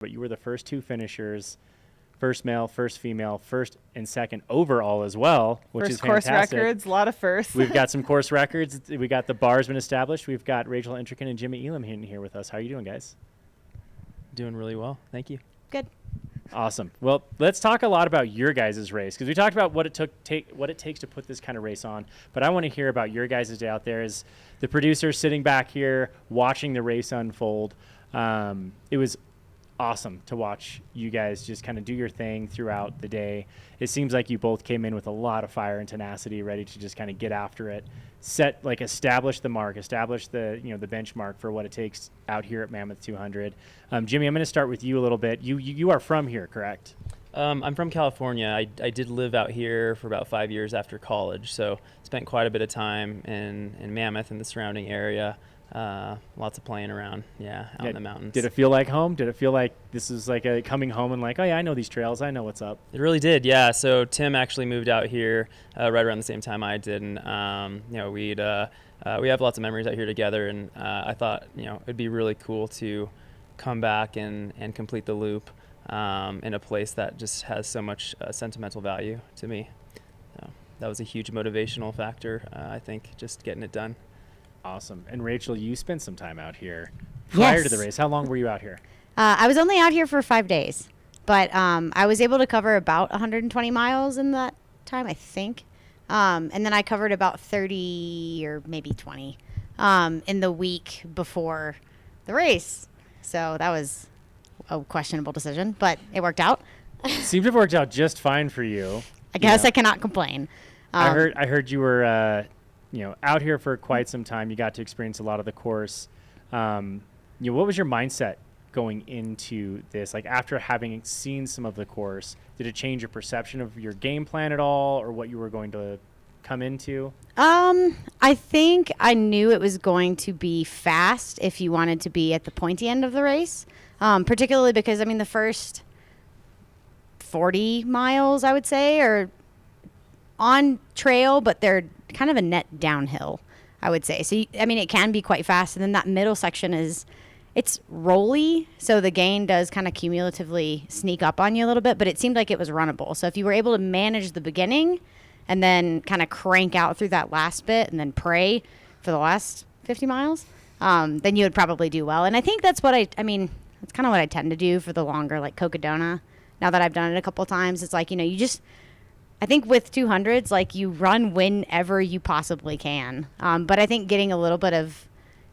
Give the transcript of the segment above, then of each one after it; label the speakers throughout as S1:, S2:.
S1: but you were the first two finishers, first male, first female, first and second overall as well, which
S2: First
S1: is
S2: course
S1: fantastic.
S2: records, a lot of firsts.
S1: We've got some course records. We got the bar's been established. We've got Rachel Entrekin and Jimmy Elam here with us. How are you doing, guys?
S3: Doing really well. Thank you.
S4: Good.
S1: Awesome. Well, let's talk a lot about your guys' race, because we talked about what it takes to put this kind of race on. But I want to hear about your guys' day out there as the producer sitting back here watching the race unfold. It was awesome to watch you guys just kind of do your thing throughout the day. It seems like you both came in with a lot of fire and tenacity, ready to just kind of get after it, establish the mark, establish the benchmark for what it takes out here at Mammoth 200. Jimmy, I'm going to start with you a little bit. You are from here, correct?
S3: I'm from California. I did live out here for about 5 years after college, so spent quite a bit of time in Mammoth and the surrounding area. Lots of playing around, out in the mountains.
S1: Did it feel like home? Did it feel like this is like a coming home and like, oh yeah, I know these trails, I know what's up?
S3: It really did, yeah. So Tim actually moved out here right around the same time I did, and we have lots of memories out here together, and I thought it'd be really cool to come back and complete the loop in a place that just has so much sentimental value to me. So that was a huge motivational factor, I think, just getting it done.
S1: Awesome. And Rachel, you spent some time out here prior to the
S4: Yes.
S1: race. How long were you out here?
S4: I was only out here for 5 days, but I was able to cover about 120 miles in that time, I think. And then I covered about 30 or maybe 20 in the week before the race. So that was a questionable decision, but it worked out.
S1: Seems to have worked out just fine for you.
S4: I guess I cannot complain.
S1: I heard you were out here for quite some time. You got to experience a lot of the course. What was your mindset going into this? Like, after having seen some of the course, did it change your perception of your game plan at all, or what you were going to come into?
S4: I think I knew it was going to be fast if you wanted to be at the pointy end of the race, particularly because, the first 40 miles, I would say, are on trail, but they're kind of a net downhill, I would say. So, it can be quite fast. And then that middle section it's rolly. So the gain does kind of cumulatively sneak up on you a little bit, but it seemed like it was runnable. So if you were able to manage the beginning and then kind of crank out through that last bit and then pray for the last 50 miles, then you would probably do well. And I think that's what that's kind of what I tend to do for the longer, like Cocodona. Now that I've done it a couple times, it's like, I think with 200s, like, you run whenever you possibly can. But I think getting a little bit of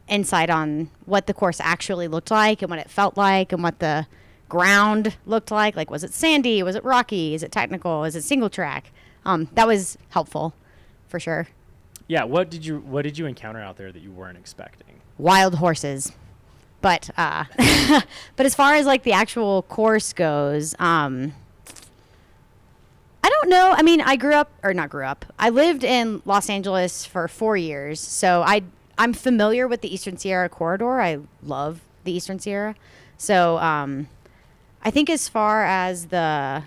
S4: insight on what the course actually looked like and what it felt like and what the ground looked like was it sandy? Was it rocky? Is it technical? Is it single track? That was helpful for sure.
S1: Yeah. What did you encounter out there that you weren't expecting?
S4: Wild horses. But but as far as like the actual course goes, I don't know. I lived in Los Angeles for 4 years, so I'm familiar with the Eastern Sierra corridor. I love the Eastern Sierra. So I think as far as the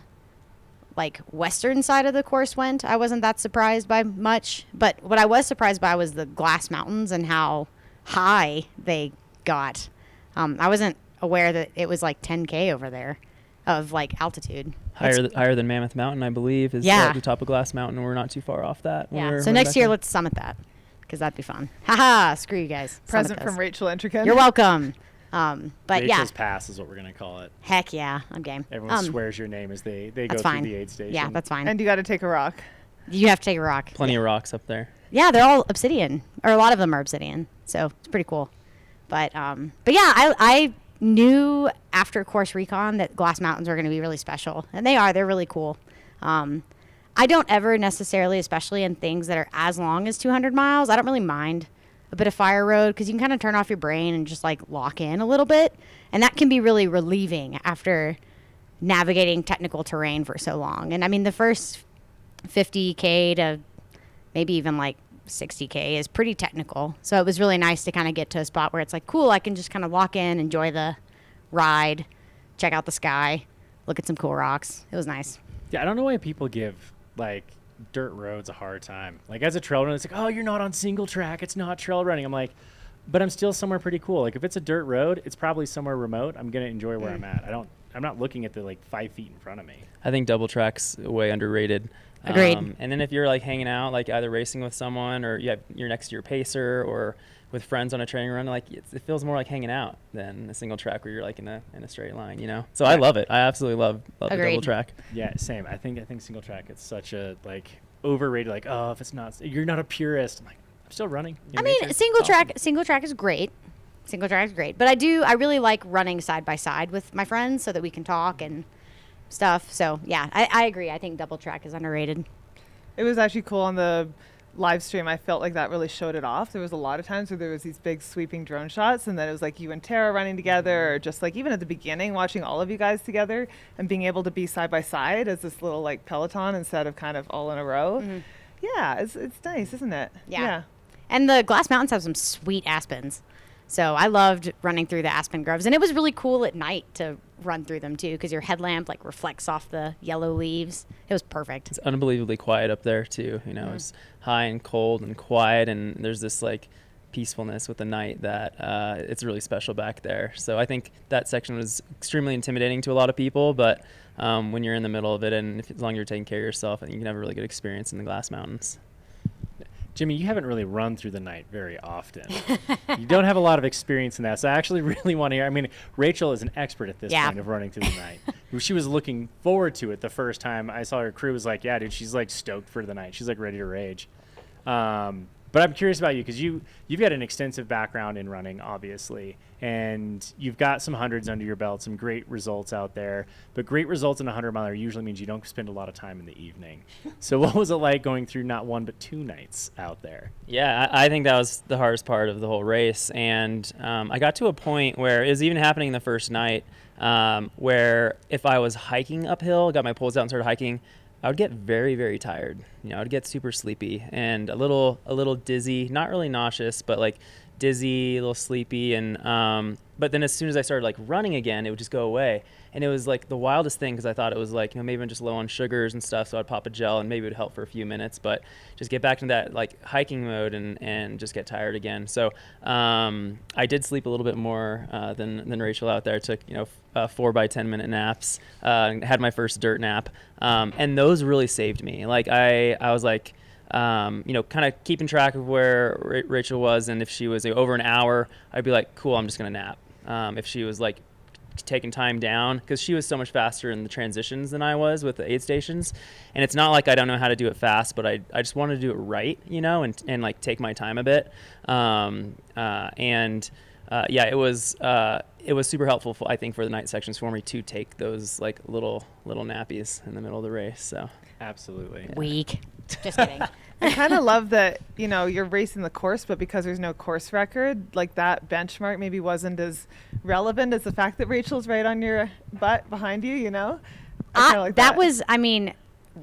S4: western side of the course went, I wasn't that surprised by much. But what I was surprised by was the Glass Mountains and how high they got. I wasn't aware that it was like 10K over there of altitude.
S3: Higher than Mammoth Mountain, I believe, is
S4: Yeah.
S3: the top of Glass Mountain. We're not too far off that.
S4: So next year, let's summit that, because that'd be fun. Haha, screw you guys.
S2: Present from Rachel Entrekin.
S4: You're welcome. But
S1: Rachel's Pass is what we're going to call it.
S4: Heck yeah, I'm game.
S1: Everyone swears your name as they go
S4: that's
S1: through
S4: fine.
S1: the aid station.
S4: Yeah, that's fine.
S2: And you got to take a rock.
S4: You have to take a rock.
S3: Plenty of rocks up there.
S4: Yeah, they're all obsidian, or a lot of them are obsidian, so it's pretty cool. But yeah, I knew after course recon that Glass Mountains are going to be really special, and they are. They're really cool. I don't ever necessarily, especially in things that are as long as 200 miles, I don't really mind a bit of fire road, because you can kind of turn off your brain and just lock in a little bit, and that can be really relieving after navigating technical terrain for so long. And the first 50K to maybe even 60K is pretty technical. So it was really nice to kind of get to a spot where it's cool, I can just kind of lock in, enjoy the ride, check out the sky, look at some cool rocks. It was nice.
S1: Yeah, I don't know why people give dirt roads a hard time. As a trail runner, it's oh, you're not on single track, it's not trail running. I'm like, but I'm still somewhere pretty cool. Like if it's a dirt road, it's probably somewhere remote. I'm gonna enjoy where I'm at. I'm not looking at the like 5 feet in front of me.
S3: I think double track's way underrated.
S4: Agreed.
S3: And then if you're like hanging out, like either racing with someone or you're next to your pacer or with friends on a training run, like it feels more like hanging out than a single track where you're like in a straight line, you know? So I love it. I absolutely love the double track.
S1: Yeah, same. I think single track, it's such a like overrated, like, oh, if it's not, you're not a purist. I'm like, I'm still running.
S4: I mean, single track is great. Single track is great. But I really like running side by side with my friends so that we can talk and stuff. So yeah, I agree. I think double track is underrated.
S2: It was actually cool on the live stream. I felt like that really showed it off. There was a lot of times where there was these big sweeping drone shots, and then it was like you and Tara running together, or just like even at the beginning watching all of you guys together and being able to be side by side as this little like peloton instead of kind of all in a row.
S4: Mm-hmm.
S2: Yeah, it's nice, isn't it?
S4: Yeah. And the Glass Mountains have some sweet aspens. So I loved running through the aspen groves, and it was really cool at night to run through them too, because your headlamp like reflects off the yellow leaves. It was perfect.
S3: It's unbelievably quiet up there too. You know, it's high and cold and quiet, and there's this like peacefulness with the night that it's really special back there. So I think that section was extremely intimidating to a lot of people, but when you're in the middle of it, and as long as you're taking care of yourself, I think you can have a really good experience in the Glass Mountains.
S1: Jimmy, you haven't really run through the night very often. You don't have a lot of experience in that. So I actually really want to hear. I mean, Rachel is an expert at this point of running through the night. She was looking forward to it the first time I saw her crew. Was like, yeah, dude, she's like stoked for the night. She's like ready to rage. But I'm curious about you because you've got an extensive background in running, obviously, and you've got some hundreds under your belt, some great results out there. But great results in a 100-miler usually means you don't spend a lot of time in the evening. So what was it like going through not one but two nights out there?
S3: Yeah, I think that was the hardest part of the whole race. And I got to a point where it was even happening the first night where if I was hiking uphill, got my poles out and started hiking, I would get very, very tired. You know, I would get super sleepy and a little dizzy, not really nauseous, but like dizzy, a little sleepy. And but then as soon as I started like running again, it would just go away. And it was like the wildest thing because I thought it was like, you know, maybe I'm just low on sugars and stuff, so I'd pop a gel and maybe it would help for a few minutes, but just get back into that like hiking mode and just get tired again. So I did sleep a little bit more than Rachel out there. I took, you know, 4 by 10 minute naps, had my first dirt nap, and those really saved me. Like I was like, you know, kind of keeping track of where Rachel was, and if she was over an hour, I'd be like, cool, I'm just gonna nap. If she was like taking time down, because she was so much faster in the transitions than I was with the aid stations, and it's not like I don't know how to do it fast, but I just wanted to do it right, you know, and like take my time a bit, yeah, it was super helpful, I think, for the night sections for me to take those like little nappies in the middle of the race. So
S1: absolutely.
S4: Weak. Just kidding.
S2: I kind of love that, you know, you're racing the course, but because there's no course record, like that benchmark maybe wasn't as relevant as the fact that Rachel's right on your butt behind you, you know? I kinda like
S4: that was, I mean,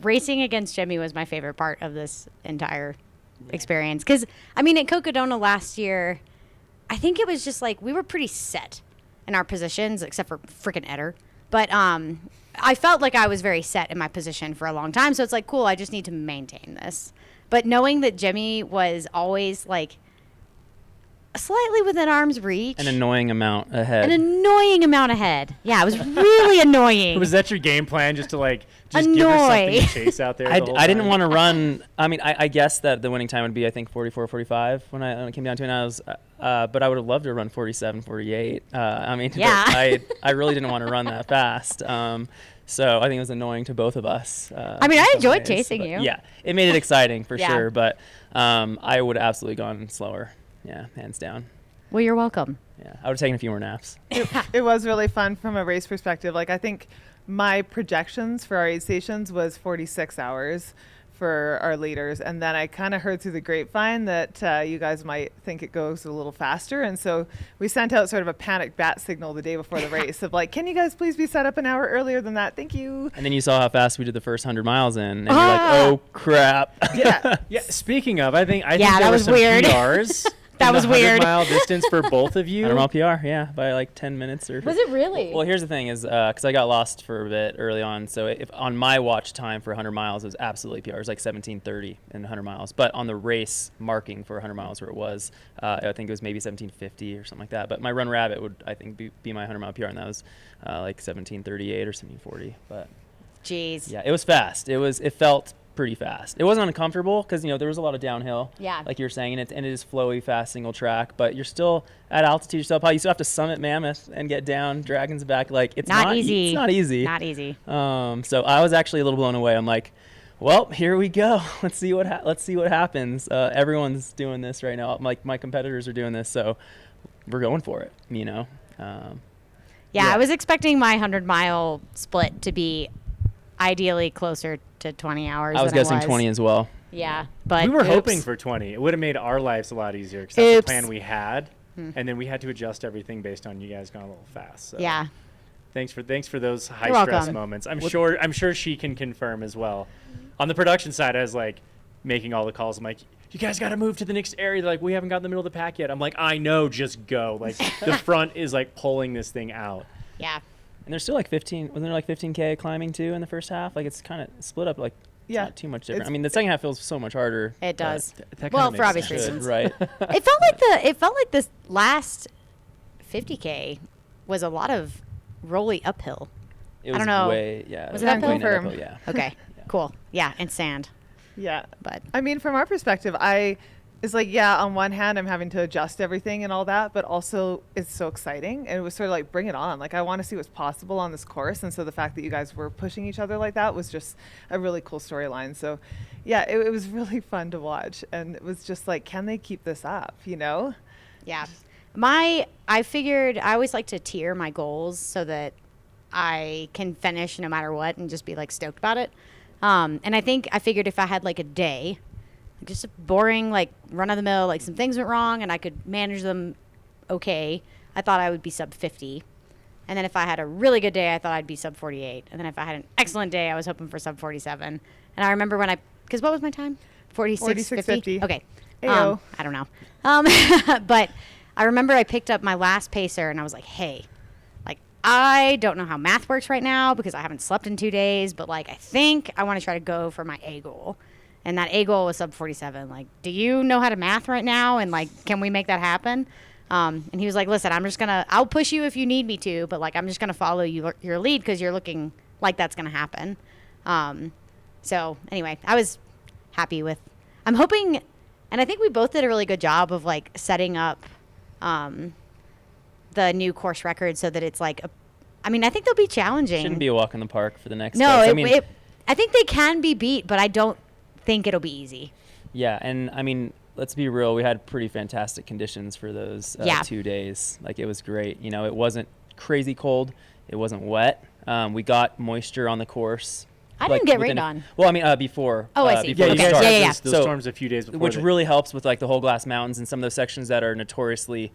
S4: racing against Jimmy was my favorite part of this entire experience. Because, I mean, at Cocodona last year, I think it was just like we were pretty set in our positions, except for freaking Eder. But I felt like I was very set in my position for a long time. So it's like, cool, I just need to maintain this. But knowing that Jimmy was always like slightly within arm's reach.
S3: An annoying amount ahead.
S4: Yeah, it was really annoying.
S1: Was that your game plan, just to like just
S4: Annoy.
S1: give her something to chase out there?
S3: I didn't want to run. I mean, I guess that the winning time would be, I think, 44:45 when it came down to it. And I was, but I would have loved to run 47:48. I mean,
S4: yeah.
S3: I really didn't want to run that fast. So I think it was annoying to both of us.
S4: I mean, I enjoyed chasing you.
S3: Yeah, it made it exciting for
S4: Yeah.
S3: sure. But I would have absolutely gone slower. Yeah, hands down.
S4: Well, you're welcome.
S3: Yeah, I would have taken a few more naps.
S2: It was really fun from a race perspective. Like, I think my projections for our aid stations was 46 hours for our leaders. And then I kind of heard through the grapevine that you guys might think it goes a little faster. And so we sent out sort of a panic bat signal the day before the race of like, can you guys please be set up an hour earlier than that? Thank you.
S3: And then you saw how fast we did the first 100 miles in, and you're like, oh crap.
S1: Yeah. Speaking of, I think
S4: that
S1: there were
S4: was
S1: some
S4: weird.
S1: PRs
S4: That was weird.
S1: 100-mile distance for both of you.
S3: 100 mile PR, yeah, by like 10 minutes or.
S4: Was it really?
S3: Well, here's the thing is, because I got lost for a bit early on, so if on my watch time for 100 miles, it was absolutely PR. It was like 17:30 in 100 miles. But on the race marking for 100 miles where it was, I think it was maybe 17:50 or something like that. But my Run Rabbit would, I think, be my 100 mile PR, and that was like 17:38 or 17:40. But
S4: Jeez.
S3: yeah, it was fast. It felt pretty fast. It wasn't uncomfortable because there was a lot of downhill.
S4: Yeah.
S3: Like you were saying, and it is flowy, fast, single track. But you're still at altitude. You're still up high. You still have to summit Mammoth and get down Dragon's Back. Like it's
S4: Not easy.
S3: It's not easy.
S4: Not easy.
S3: So I was actually a little blown away. I'm like, well, here we go. Let's see what happens. Everyone's doing this right now. Like my competitors are doing this, so we're going for it.
S4: Yeah, I was expecting my 100-mile split to be ideally closer to 20 hours.
S3: I was
S4: than
S3: guessing 20 as well.
S4: Yeah, but
S1: we were
S4: oops.
S1: hoping for 20. It would have made our lives a lot easier because that's the
S4: Oops.
S1: plan we had, and then we had to adjust everything based on you guys going a little fast. So
S4: Yeah.
S1: Thanks for those high
S4: You're
S1: stress
S4: welcome.
S1: moments. I'm sure she can confirm as well. On the production side, I was like making all the calls. I'm like, you guys got to move to the next area. They're like, we haven't got in the middle of the pack yet. I'm like, I know, just go. Like the front is like pulling this thing out.
S4: Yeah.
S3: And there's still like 15K climbing too in the first half. Like it's kind of split up. Like it's
S2: Yeah.
S3: not too much different. I mean, the second half feels so much harder.
S4: It does.
S1: That
S4: Well,
S1: kinda
S4: for
S1: makes
S4: obvious
S1: sense.
S4: reasons.
S3: Right.
S4: It felt like this last 50K was a lot of rolly uphill.
S3: It
S4: I
S3: was
S4: don't know.
S3: way, yeah.
S4: Was it
S3: way
S4: uphill?
S3: net
S2: Confirm.
S3: uphill, yeah.
S4: Okay. Cool. Yeah, and sand.
S2: Yeah.
S4: But
S2: I mean, from our perspective, it's like, yeah, on one hand, I'm having to adjust everything and all that, but also it's so exciting. And it was sort of like, bring it on. Like, I want to see what's possible on this course. And so the fact that you guys were pushing each other like that was just a really cool storyline. So, yeah, it was really fun to watch. And it was just like, can they keep this up,
S4: yeah. I figured I always like to tier my goals so that I can finish no matter what and just be like stoked about it. And I figured if I had like a day, just a boring, like run of the mill, like some things went wrong and I could manage them okay, I thought I would be sub 50. And then if I had a really good day, I thought I'd be sub 48. And then if I had an excellent day, I was hoping for sub 47. And I remember because what was my time? 46:50. Okay.
S2: Ayo.
S4: I don't know. But I remember I picked up my last pacer and I was like, hey, like, I don't know how math works right now because I haven't slept in 2 days, but like, I think I want to try to go for my A goal. And that A goal was sub 47. Like, do you know how to math right now? And like, can we make that happen? And he was like, listen, I'll push you if you need me to, but like, I'm just going to follow your lead because you're looking like that's going to happen. So anyway, I was happy I'm hoping, and I think we both did a really good job of like setting up the new course record so that it's like, I think they'll be challenging.
S3: Shouldn't be a walk in the park for the next.
S4: No,
S3: folks.
S4: I think they can be beat, but I don't think it'll be easy.
S3: Yeah, and let's be real. We had pretty fantastic conditions for those 2 days. Like it was great. It wasn't crazy cold. It wasn't wet. We got moisture on the course.
S4: I didn't get rained on.
S3: Well, before.
S4: Oh, I see.
S3: Before
S1: Yeah,
S3: the
S1: you guys
S3: start.
S1: had
S4: Yeah.
S1: those storms a few days before.
S3: Which really helps with like the whole Glass Mountains and some of those sections that are notoriously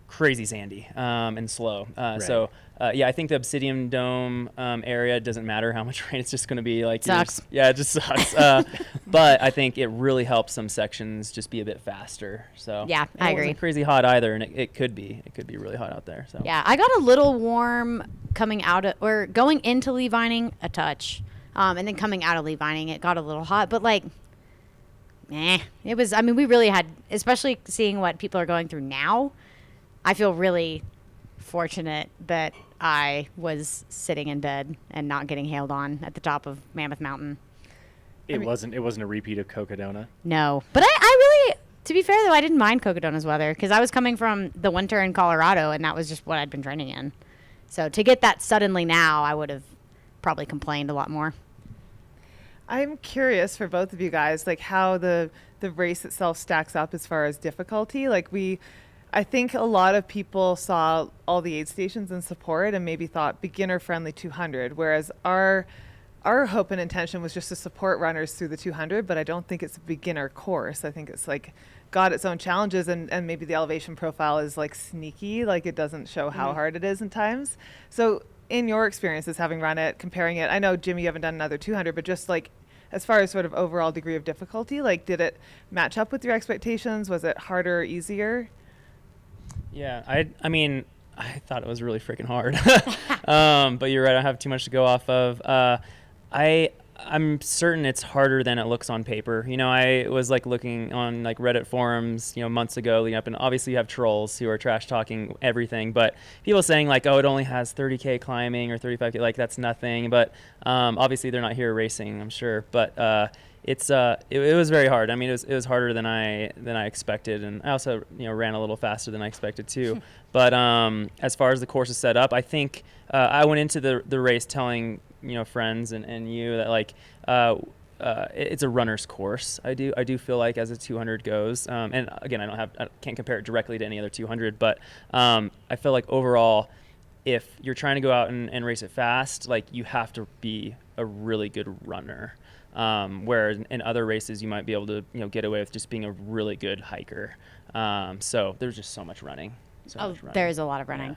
S3: crazy sandy and slow. So I think the Obsidian Dome area doesn't matter how much rain. It's just going to be like
S4: Sucks.
S3: It just sucks. But I think it really helps some sections just be a bit faster. So
S4: Yeah,
S3: and
S4: I
S3: it
S4: agree.
S3: wasn't crazy hot either, and it could be really hot out there. So
S4: Yeah, I got a little warm going into Lee Vining a touch, and then coming out of Lee Vining it got a little hot, but like, it was. We really had, especially seeing what people are going through now. I feel really fortunate that I was sitting in bed and not getting hailed on at the top of Mammoth Mountain.
S1: It wasn't a repeat of Cocodona.
S4: No, but I really, to be fair though, I didn't mind Cocodona's weather because I was coming from the winter in Colorado and that was just what I'd been training in. So to get that suddenly now, I would have probably complained a lot more.
S2: I'm curious for both of you guys, like how the race itself stacks up as far as difficulty. Like I think a lot of people saw all the aid stations and support and maybe thought beginner friendly 200, whereas our hope and intention was just to support runners through the 200, but I don't think it's a beginner course. I think it's like got its own challenges and maybe the elevation profile is like sneaky, like it doesn't show how hard it is in times. So in your experiences having run it, comparing it, I know Jimmy, you haven't done another 200, but just like as far as sort of overall degree of difficulty, like did it match up with your expectations? Was it harder or easier?
S3: Yeah, I mean, I thought it was really freaking hard. But you're right, I don't have too much to go off of. I'm certain it's harder than it looks on paper. You know, I was like looking on like Reddit forums, you know, months ago leading up, and obviously you have trolls who are trash talking everything, but people saying like, oh, it only has 30K climbing or 35K, like that's nothing. But obviously they're not here racing, I'm sure. But it was very hard. I mean, it was harder than I expected, and I also, you know, ran a little faster than I expected too. But as far as the course is set up, I think I went into the race telling, you know, friends and you that like it's a runner's course. I do feel like as a 200 goes, and again, I can't compare it directly to any other 200, but I feel like overall, if you're trying to go out and race it fast, like you have to be a really good runner. Whereas in other races, you might be able to, you know, get away with just being a really good hiker. So there's just so much running.
S4: There is a lot of running.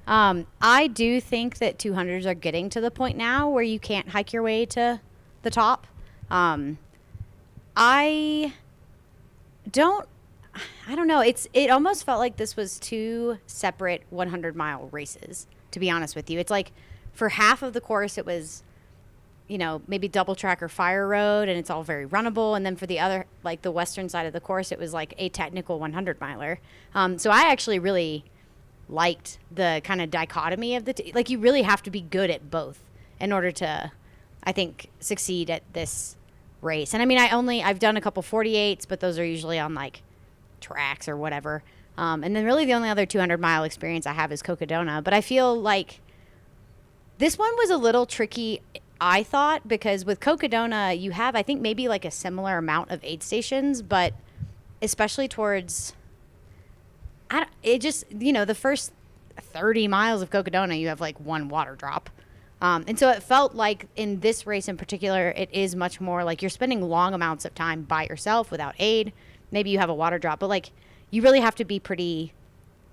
S4: I do think that 200s are getting to the point now where you can't hike your way to the top. I don't know. It almost felt like this was two separate 100-mile races, to be honest with you. It's like for half of the course, it was, you know, maybe double track or fire road, and it's all very runnable. And then for the other, like the western side of the course, it was like a technical 100-miler. So I actually really liked the kind of dichotomy of like you really have to be good at both in order to, I think, succeed at this race. And I mean, I've done a couple 48s, but those are usually on like tracks or whatever. And then really the only other 200-mile experience I have is Cocodona. But I feel like this one was a little tricky, I thought, because with Cocodona, you have, I think, maybe like a similar amount of aid stations, but especially towards, it just, you know, the first 30 miles of Cocodona, you have like one water drop. And so it felt like in this race in particular, it is much more like you're spending long amounts of time by yourself without aid. Maybe you have a water drop, but like you really have to be pretty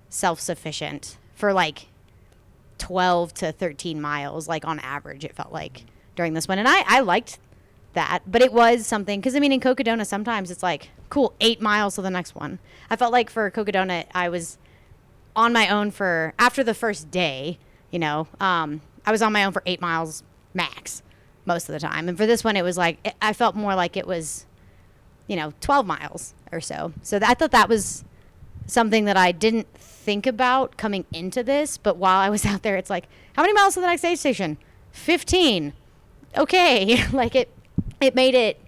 S4: self-sufficient for like 12 to 13 miles, like on average, it felt like during this one. And I liked that, but it was something, because I mean in Cocodona sometimes it's like cool 8 miles to the next one. I felt like for Cocodona I was on my own for after the first day, you know, I was on my own for 8 miles max most of the time, and for this one it was like I felt more like it was, you know, 12 miles or so. So I thought that was something that I didn't think about coming into this, but while I was out there it's like, how many miles to the next aid station? 15. Okay. Like it made it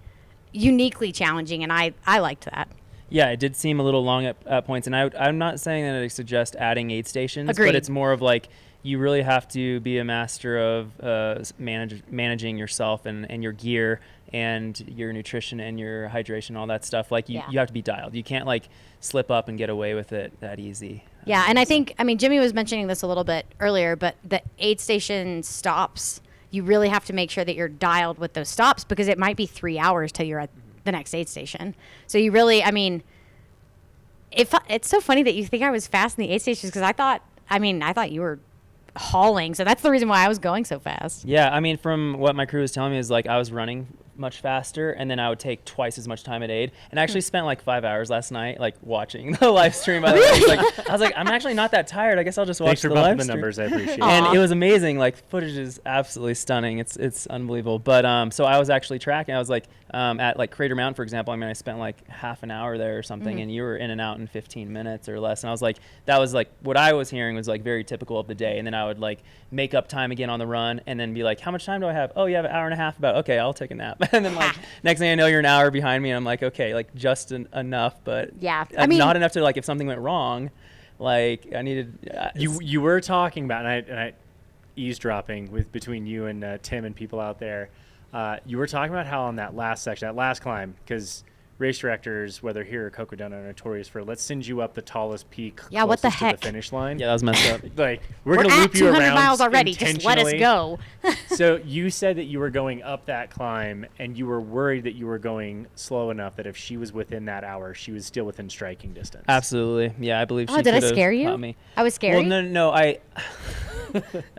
S4: uniquely challenging, and I liked that.
S3: Yeah, it did seem a little long at points, and I'm not saying that I suggest adding aid stations.
S4: Agreed.
S3: But it's more of like you really have to be a master of managing yourself and your gear and your nutrition and your hydration, all that stuff. Like you have to be dialed. You can't like slip up and get away with it that easy.
S4: Yeah, and I think, I mean, Jimmy was mentioning this a little bit earlier, but the aid station stops, you really have to make sure that you're dialed with those stops, because it might be 3 hours till you're at the next aid station. So you really, I mean, it's so funny that you think I was fast in the aid stations, because I thought you were hauling. So that's the reason why I was going so fast.
S3: Yeah, I mean, from what my crew was telling me is like I was running much faster, and then I would take twice as much time at aid, and I actually spent like 5 hours last night like watching the live stream. I was like, I'm actually not that tired, I guess I'll just watch the live stream.
S1: The numbers, I appreciate it.
S3: And it was amazing. Like footage is absolutely stunning. It's unbelievable. But so I was actually tracking. I was like at like Crater Mountain, for example, I mean, I spent like half an hour there or something, and you were in and out in 15 minutes or less, and I was like, that was like what I was hearing was like very typical of the day. And then I would like make up time again on the run, and then be like, how much time do I have? Oh, you have an hour and a half. About, okay, I'll take a nap. And then like next thing I know, you're an hour behind me, and I'm like, okay, like just enough, but
S4: yeah, I mean,
S3: not enough to like if something went wrong, like I needed.
S1: You were talking about, and I eavesdropping between you and Tim and people out there. You were talking about how on that last section, that last climb, because race directors, whether here or Cocodona, are notorious for let's send you up the tallest peak
S4: what the
S1: closest
S4: heck?
S1: to the finish line.
S3: Yeah, that was messed up.
S1: Like we're gonna loop you around
S4: 200 miles already. Just let us go.
S1: So you said that you were going up that climb, and you were worried that you were going slow enough that if she was within that hour, she was still within striking distance.
S3: Absolutely. Yeah, I believe she
S4: did I
S3: could've
S4: scare you?
S3: caught me.
S4: I was scary.
S3: Well, no, I.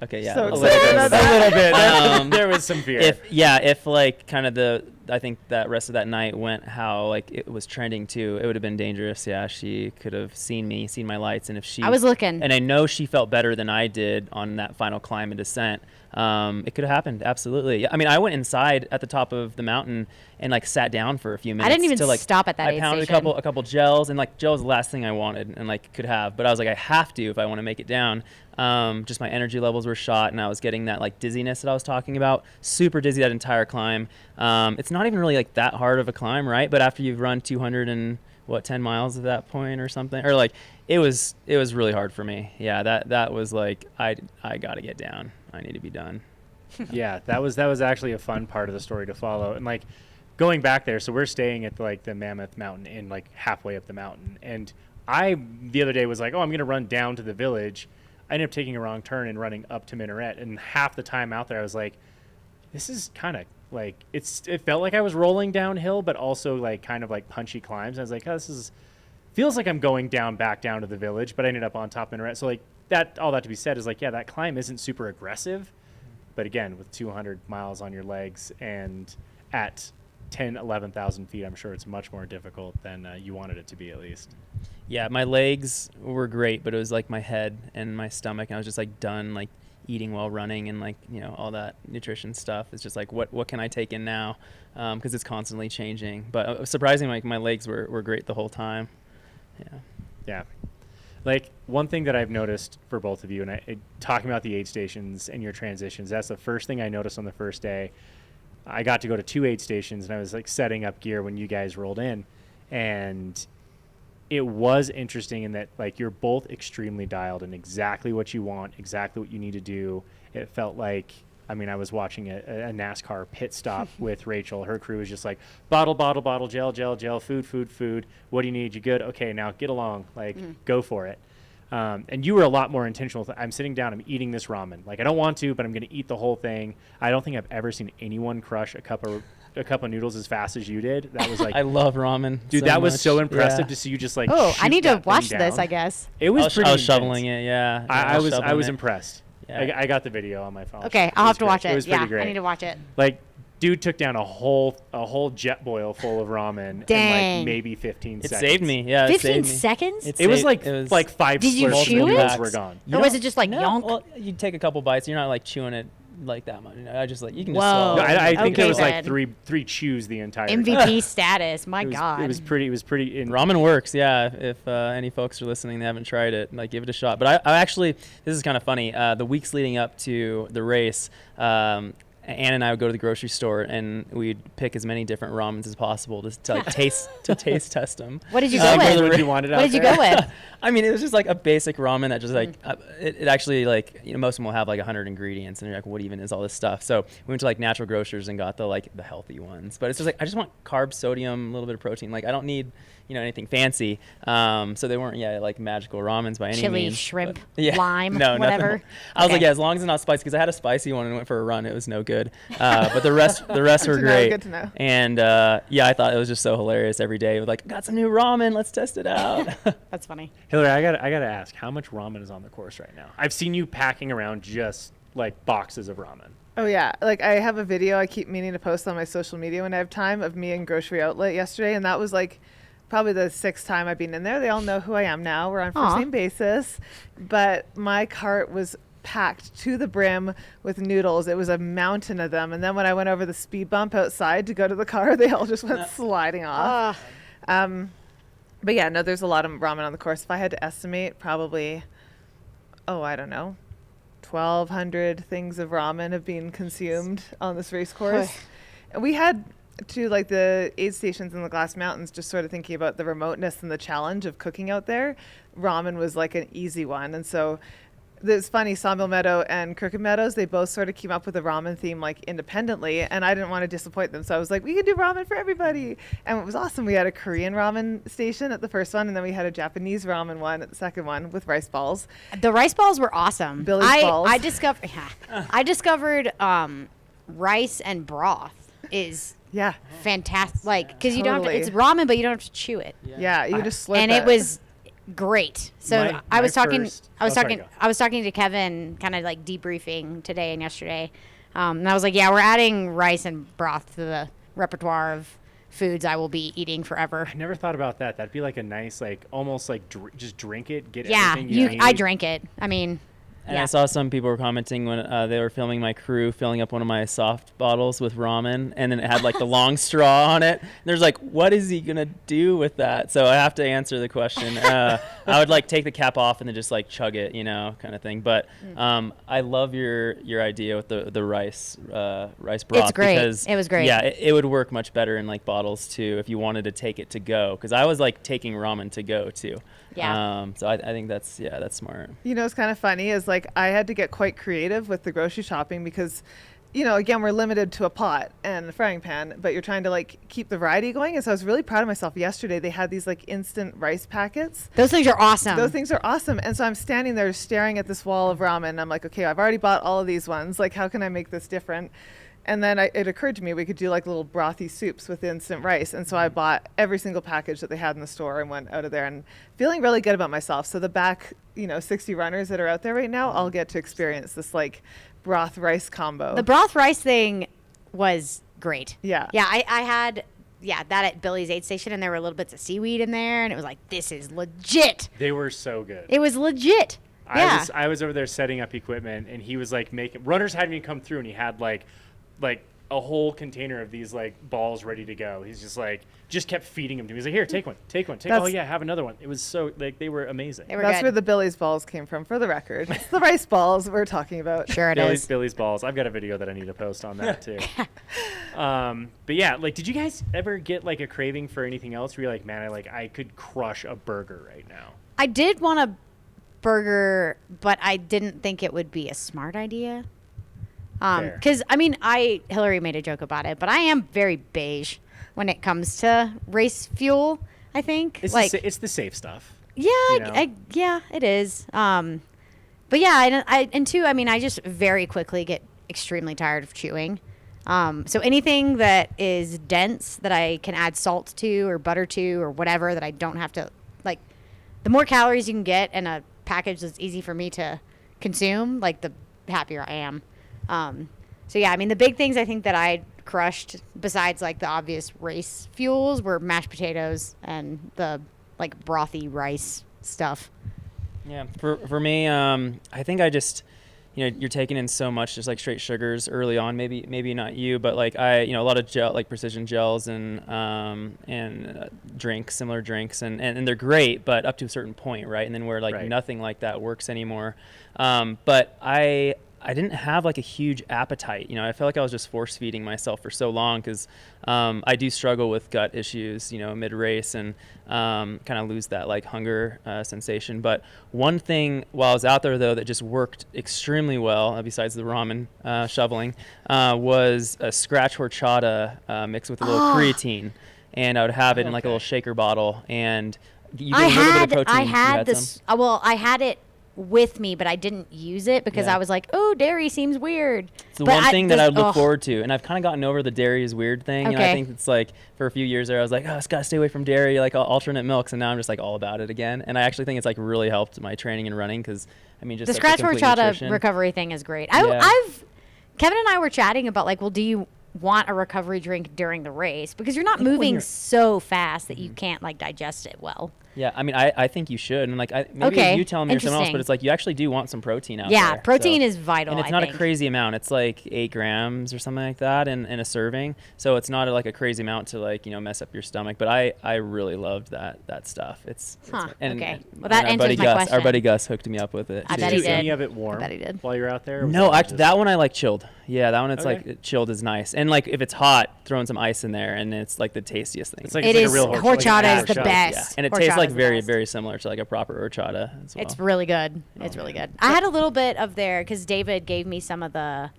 S3: Okay, yeah,
S2: So
S3: a
S2: excited
S3: little
S2: about
S3: bit.
S1: There was was some fear.
S3: If like kind of I think that rest of that night went how like it was trending too, it would have been dangerous. Yeah, she could have seen my lights, and if
S4: I was looking.
S3: and I know she felt better than I did on that final climb and descent. It could have happened, absolutely. I mean, I went inside at the top of the mountain and like sat down for a few minutes.
S4: I didn't even
S3: to, like,
S4: stop at that
S3: I
S4: aid
S3: pounded
S4: station.
S3: a couple gels, and like gel was the last thing I wanted and like could have, but I was like, I have to if I want to make it down. Just my energy levels were shot, and I was getting that like dizziness that I was talking about. Super dizzy that entire climb. It's not even really like that hard of a climb, right? But after you've run 10 miles at that point or something, or like it was really hard for me. Yeah, that was like I got to get down. I need to be done.
S1: Yeah, that was actually a fun part of the story to follow. And like going back there, so we're staying at like the Mammoth Mountain Inn, like halfway up the mountain. And I the other day was like, oh, I'm gonna run down to the village. I ended up taking a wrong turn and running up to Minaret. And half the time out there, I was like, this is kind of like it felt like I was rolling downhill, but also like kind of like punchy climbs. I was like, oh, feels like I'm going back down to the village, but I ended up on top of Minaret. So like all that to be said is like, yeah, that climb isn't super aggressive. But again, with 200 miles on your legs and at 11,000 feet, I'm sure it's much more difficult than you wanted it to be, at least.
S3: Yeah, my legs were great, but it was like my head and my stomach. And I was just like done like eating while running and like, you know, all that nutrition stuff. It's just like, what can I take in now? Because it's constantly changing. But surprisingly, like my legs were great the whole time. Yeah.
S1: Yeah. Like one thing that I've noticed for both of you, and talking about the aid stations and your transitions, that's the first thing I noticed on the first day. I got to go to 2 aid stations, and I was like setting up gear when you guys rolled in, and it was interesting in that like you're both extremely dialed in exactly what you want, exactly what you need to do. It felt like, I mean, I was watching a NASCAR pit stop with Rachel. Her crew was just like bottle, gel, food. What do you need? You good? Okay, now get along. Like, go for it. And you were a lot more intentional. I'm sitting down. I'm eating this ramen. Like, I don't want to, but I'm going to eat the whole thing. I don't think I've ever seen anyone crush a cup of noodles as fast as you did. That was like,
S3: I love ramen.
S1: dude.
S3: So
S1: that was
S3: much.
S1: so impressive
S3: Yeah.
S1: to see you just like.
S4: Oh, I
S1: shoot
S4: need to
S1: that thing
S4: watch this,
S1: down.
S4: I guess.
S1: It was pretty.
S3: I was
S1: intense.
S3: shoveling it. Yeah.
S1: I was
S3: shoveling it.
S1: impressed.
S3: Yeah.
S1: I got the video on my phone.
S4: Okay, I'll have to
S1: great.
S4: watch it.
S1: It was
S4: Yeah,
S1: pretty great.
S4: I need to watch it.
S1: Like, dude took down a whole jet boil full of ramen in
S4: Dang.
S1: like maybe 15
S3: It
S1: seconds.
S3: saved me. Yeah.
S4: 15
S3: saved me.
S4: seconds?
S3: It
S1: It was
S3: saved-
S1: like 5
S4: Did you
S1: slurps
S4: chew
S1: and the
S4: it?
S1: noodles were gone.
S3: You
S4: Or was
S3: don't-
S4: it just like
S3: no,
S4: yonk?
S3: Well, you take a couple bites. You're not like chewing it like that much. You know, I just like you can
S4: Whoa.
S3: just swallow.
S1: No, I think
S4: Okay,
S1: there was
S4: then.
S1: like three chews the entire time.
S4: MVP status. My
S1: It was,
S4: God.
S1: It was pretty.
S3: Ramen works, yeah. If any folks are listening, they haven't tried it, like give it a shot. But I actually, this is kind of funny. The weeks leading up to the race, Ann and I would go to the grocery store and we'd pick as many different ramens as possible to like taste test them.
S4: What did you
S3: Uh,
S4: go
S3: go to
S4: with?
S3: the-
S1: you wanted
S4: What
S1: out
S4: did you
S1: there?
S4: go with?
S3: I mean, it was just like a basic ramen that just like it actually like most of them will have like 100 ingredients and you're like, what even is all this stuff? So we went to like natural grocers and got the healthy ones. But it's just like I just want carbs, sodium, a little bit of protein. Like I don't need anything fancy. So they weren't like magical ramens by any
S4: Chili,
S3: means.
S4: shrimp,
S3: But, yeah,
S4: lime,
S3: no,
S4: whatever.
S3: nothing. I was like,
S4: Okay.
S3: yeah, as long as it's not spicy, because I had a spicy one and went for a run. It was no good. But the rest were
S2: Good to know,
S3: great.
S2: good to know.
S3: And yeah, I thought it was just so hilarious every day. Like, got some new ramen. Let's test it out.
S4: That's funny.
S1: Hillary, I gotta ask, how much ramen is on the course right now? I've seen you packing around just like boxes of ramen.
S2: Oh yeah, like I have a video I keep meaning to post on my social media when I have time of me in grocery outlet yesterday, and that was like probably the 6th time I've been in there. They all know who I am now. We're on first
S4: Aw.
S2: name basis, but my cart was packed to the brim with noodles. It was a mountain of them, and then when I went over the speed bump outside to go to the car, they all just went sliding off. But yeah, no, there's a lot of ramen on the course. If I had to estimate, probably, I don't know, 1,200 things of ramen have been consumed on this race course. And we had to like the aid stations in the Glass Mountains, just sort of thinking about the remoteness and the challenge of cooking out there. Ramen was like an easy one. And so it's funny, Sawmill Meadow and Crooked Meadows, they both sort of came up with a ramen theme like independently, and I didn't want to disappoint them. So I was like, we can do ramen for everybody. And it was awesome. We had a Korean ramen station at the first one, and then we had a Japanese ramen one at the second one with rice balls.
S4: The rice balls were awesome.
S2: Billy's balls.
S4: I discovered rice and broth is
S2: Yeah.
S4: fantastic. Like, because you don't have to,
S2: Totally.
S4: it's ramen, but you don't have to chew it.
S2: Yeah, you just slurp
S4: And it was great. So
S1: My-
S4: I was
S1: my
S4: talking
S1: first-
S4: I was
S1: oh, sorry,
S4: talking
S1: go.
S4: I was talking to Kevin, kind of like debriefing today and yesterday. And I was like, yeah, we're adding rice and broth to the repertoire of foods I will be eating forever.
S1: I never thought about that. That'd be like a nice, like almost like just drink it, get
S4: Yeah,
S1: everything you need.
S4: I drank it. I mean,
S3: And
S4: yeah.
S3: I saw some people were commenting when they were filming my crew filling up one of my soft bottles with ramen, and then it had like the long straw on it. And there's like, what is he gonna do with that? So I have to answer the question. I would like take the cap off and then just like chug it, kind of thing. But I love your idea with the rice broth.
S4: It's great.
S3: Because,
S4: it was great.
S3: Yeah, it would work much better in like bottles too if you wanted to take it to go. Because I was like taking ramen to go too.
S4: Yeah.
S3: So I think that's smart.
S2: It's kind of funny is like I had to get quite creative with the grocery shopping because, again, we're limited to a pot and a frying pan, but you're trying to like keep the variety going. And so I was really proud of myself. Yesterday, they had these like instant rice packets.
S4: Those things are awesome.
S2: Those things are awesome. And so I'm standing there staring at this wall of ramen. And I'm like, okay, I've already bought all of these ones. Like, how can I make this different? And then it occurred to me we could do like little brothy soups with instant rice. And so I bought every single package that they had in the store and went out of there and feeling really good about myself. So the back, 60 runners that are out there right now, I'll get to experience this like broth rice combo.
S4: The broth rice thing was great.
S2: Yeah.
S4: Yeah, I had that at Billy's aid station, and there were little bits of seaweed in there, and it was like, this is legit.
S1: They were so good.
S4: It was legit. Yeah.
S1: I was over there setting up equipment, and he was like making runners hadn't even come through, and he had like a whole container of these like balls ready to go. He's just kept feeding them to me. He's like, here, take one. Oh yeah, have another one. It was so like they were amazing.
S4: They were
S2: That's
S4: good.
S2: Where the Billy's balls came from, for the record. It's the rice balls we're talking about.
S4: Sure it is.
S1: Billy's balls. I've got a video that I need to post on that too. But yeah, like, did you guys ever get like a craving for anything else? Where you're like, man, I could crush a burger right now.
S4: I did want a burger, but I didn't think it would be a smart idea. Because Hillary made a joke about it, but I am very beige when it comes to race fuel. I think
S1: it's the safe stuff.
S4: Yeah, yeah, it is. But yeah, I just very quickly get extremely tired of chewing. So anything that is dense that I can add salt to or butter to or whatever that I don't have to like, the more calories you can get in a package that's easy for me to consume, like the happier I am. So yeah, the big things I think that I crushed besides like the obvious race fuels were mashed potatoes and the like brothy rice stuff.
S3: Yeah, for me, I think I just, you're taking in so much just like straight sugars early on. Maybe not you, but like a lot of gel, like precision gels and drinks, similar drinks, and they're great, but up to a certain point, right? And then where like nothing like that works anymore. But I didn't have like a huge appetite. I felt like I was just force feeding myself for so long because I do struggle with gut issues, mid-race and kind of lose that like hunger sensation. But one thing while I was out there though that just worked extremely well, besides the ramen shoveling, was a scratch horchata mixed with a little creatine. And I would have it in like a little shaker bottle. And you get a little bit of protein.
S4: I had this, I had it with me, but I didn't use it because I was like, oh, dairy seems weird.
S3: It's the one thing that I would look forward to, and I've kind of gotten over the dairy is weird thing.
S4: Okay.
S3: And I think it's like for a few years there I was like, oh, it's got to stay away from dairy, like alternate milks, and now I'm just like all about it again. And I actually think it's like really helped my training and running because just
S4: the
S3: like
S4: scratch
S3: the complete
S4: horchata
S3: nutrition.
S4: recovery thing is great.
S3: Yeah.
S4: Kevin and I were chatting about like, well, do you want a recovery drink during the race because you're not moving so fast that you can't like digest it well.
S3: Yeah, I think you should, and like maybe you tell me or someone else, but it's like you actually do want some protein out there.
S4: Yeah, protein is vital.
S3: And it's not a crazy amount. It's like 8 grams or something like that in a serving. So it's not like a crazy amount to like mess up your stomach. But I really loved that stuff. It's and,
S4: okay. Well,
S3: and
S4: that
S3: our
S4: answers
S3: buddy
S4: my
S3: Gus,
S4: question.
S3: Our buddy Gus hooked me up with it.
S4: I bet
S1: Did
S4: he
S1: you do
S4: did.
S1: any of it warm?
S4: I bet he did.
S1: While you're out there?
S3: No, that one I like chilled. Yeah, that one it's like chilled is nice. And like if it's hot, throwing some ice in there, and it's like the tastiest thing.
S1: It's like
S4: It
S1: a
S4: is
S1: real
S4: horchata is the
S1: horchata.
S4: best.
S3: Yeah. And it tastes like
S4: Horchata's the
S3: very,
S4: best.
S3: very similar to like a proper horchata as well.
S4: It's really good. It's really good. I had a little bit of there because David gave me some of the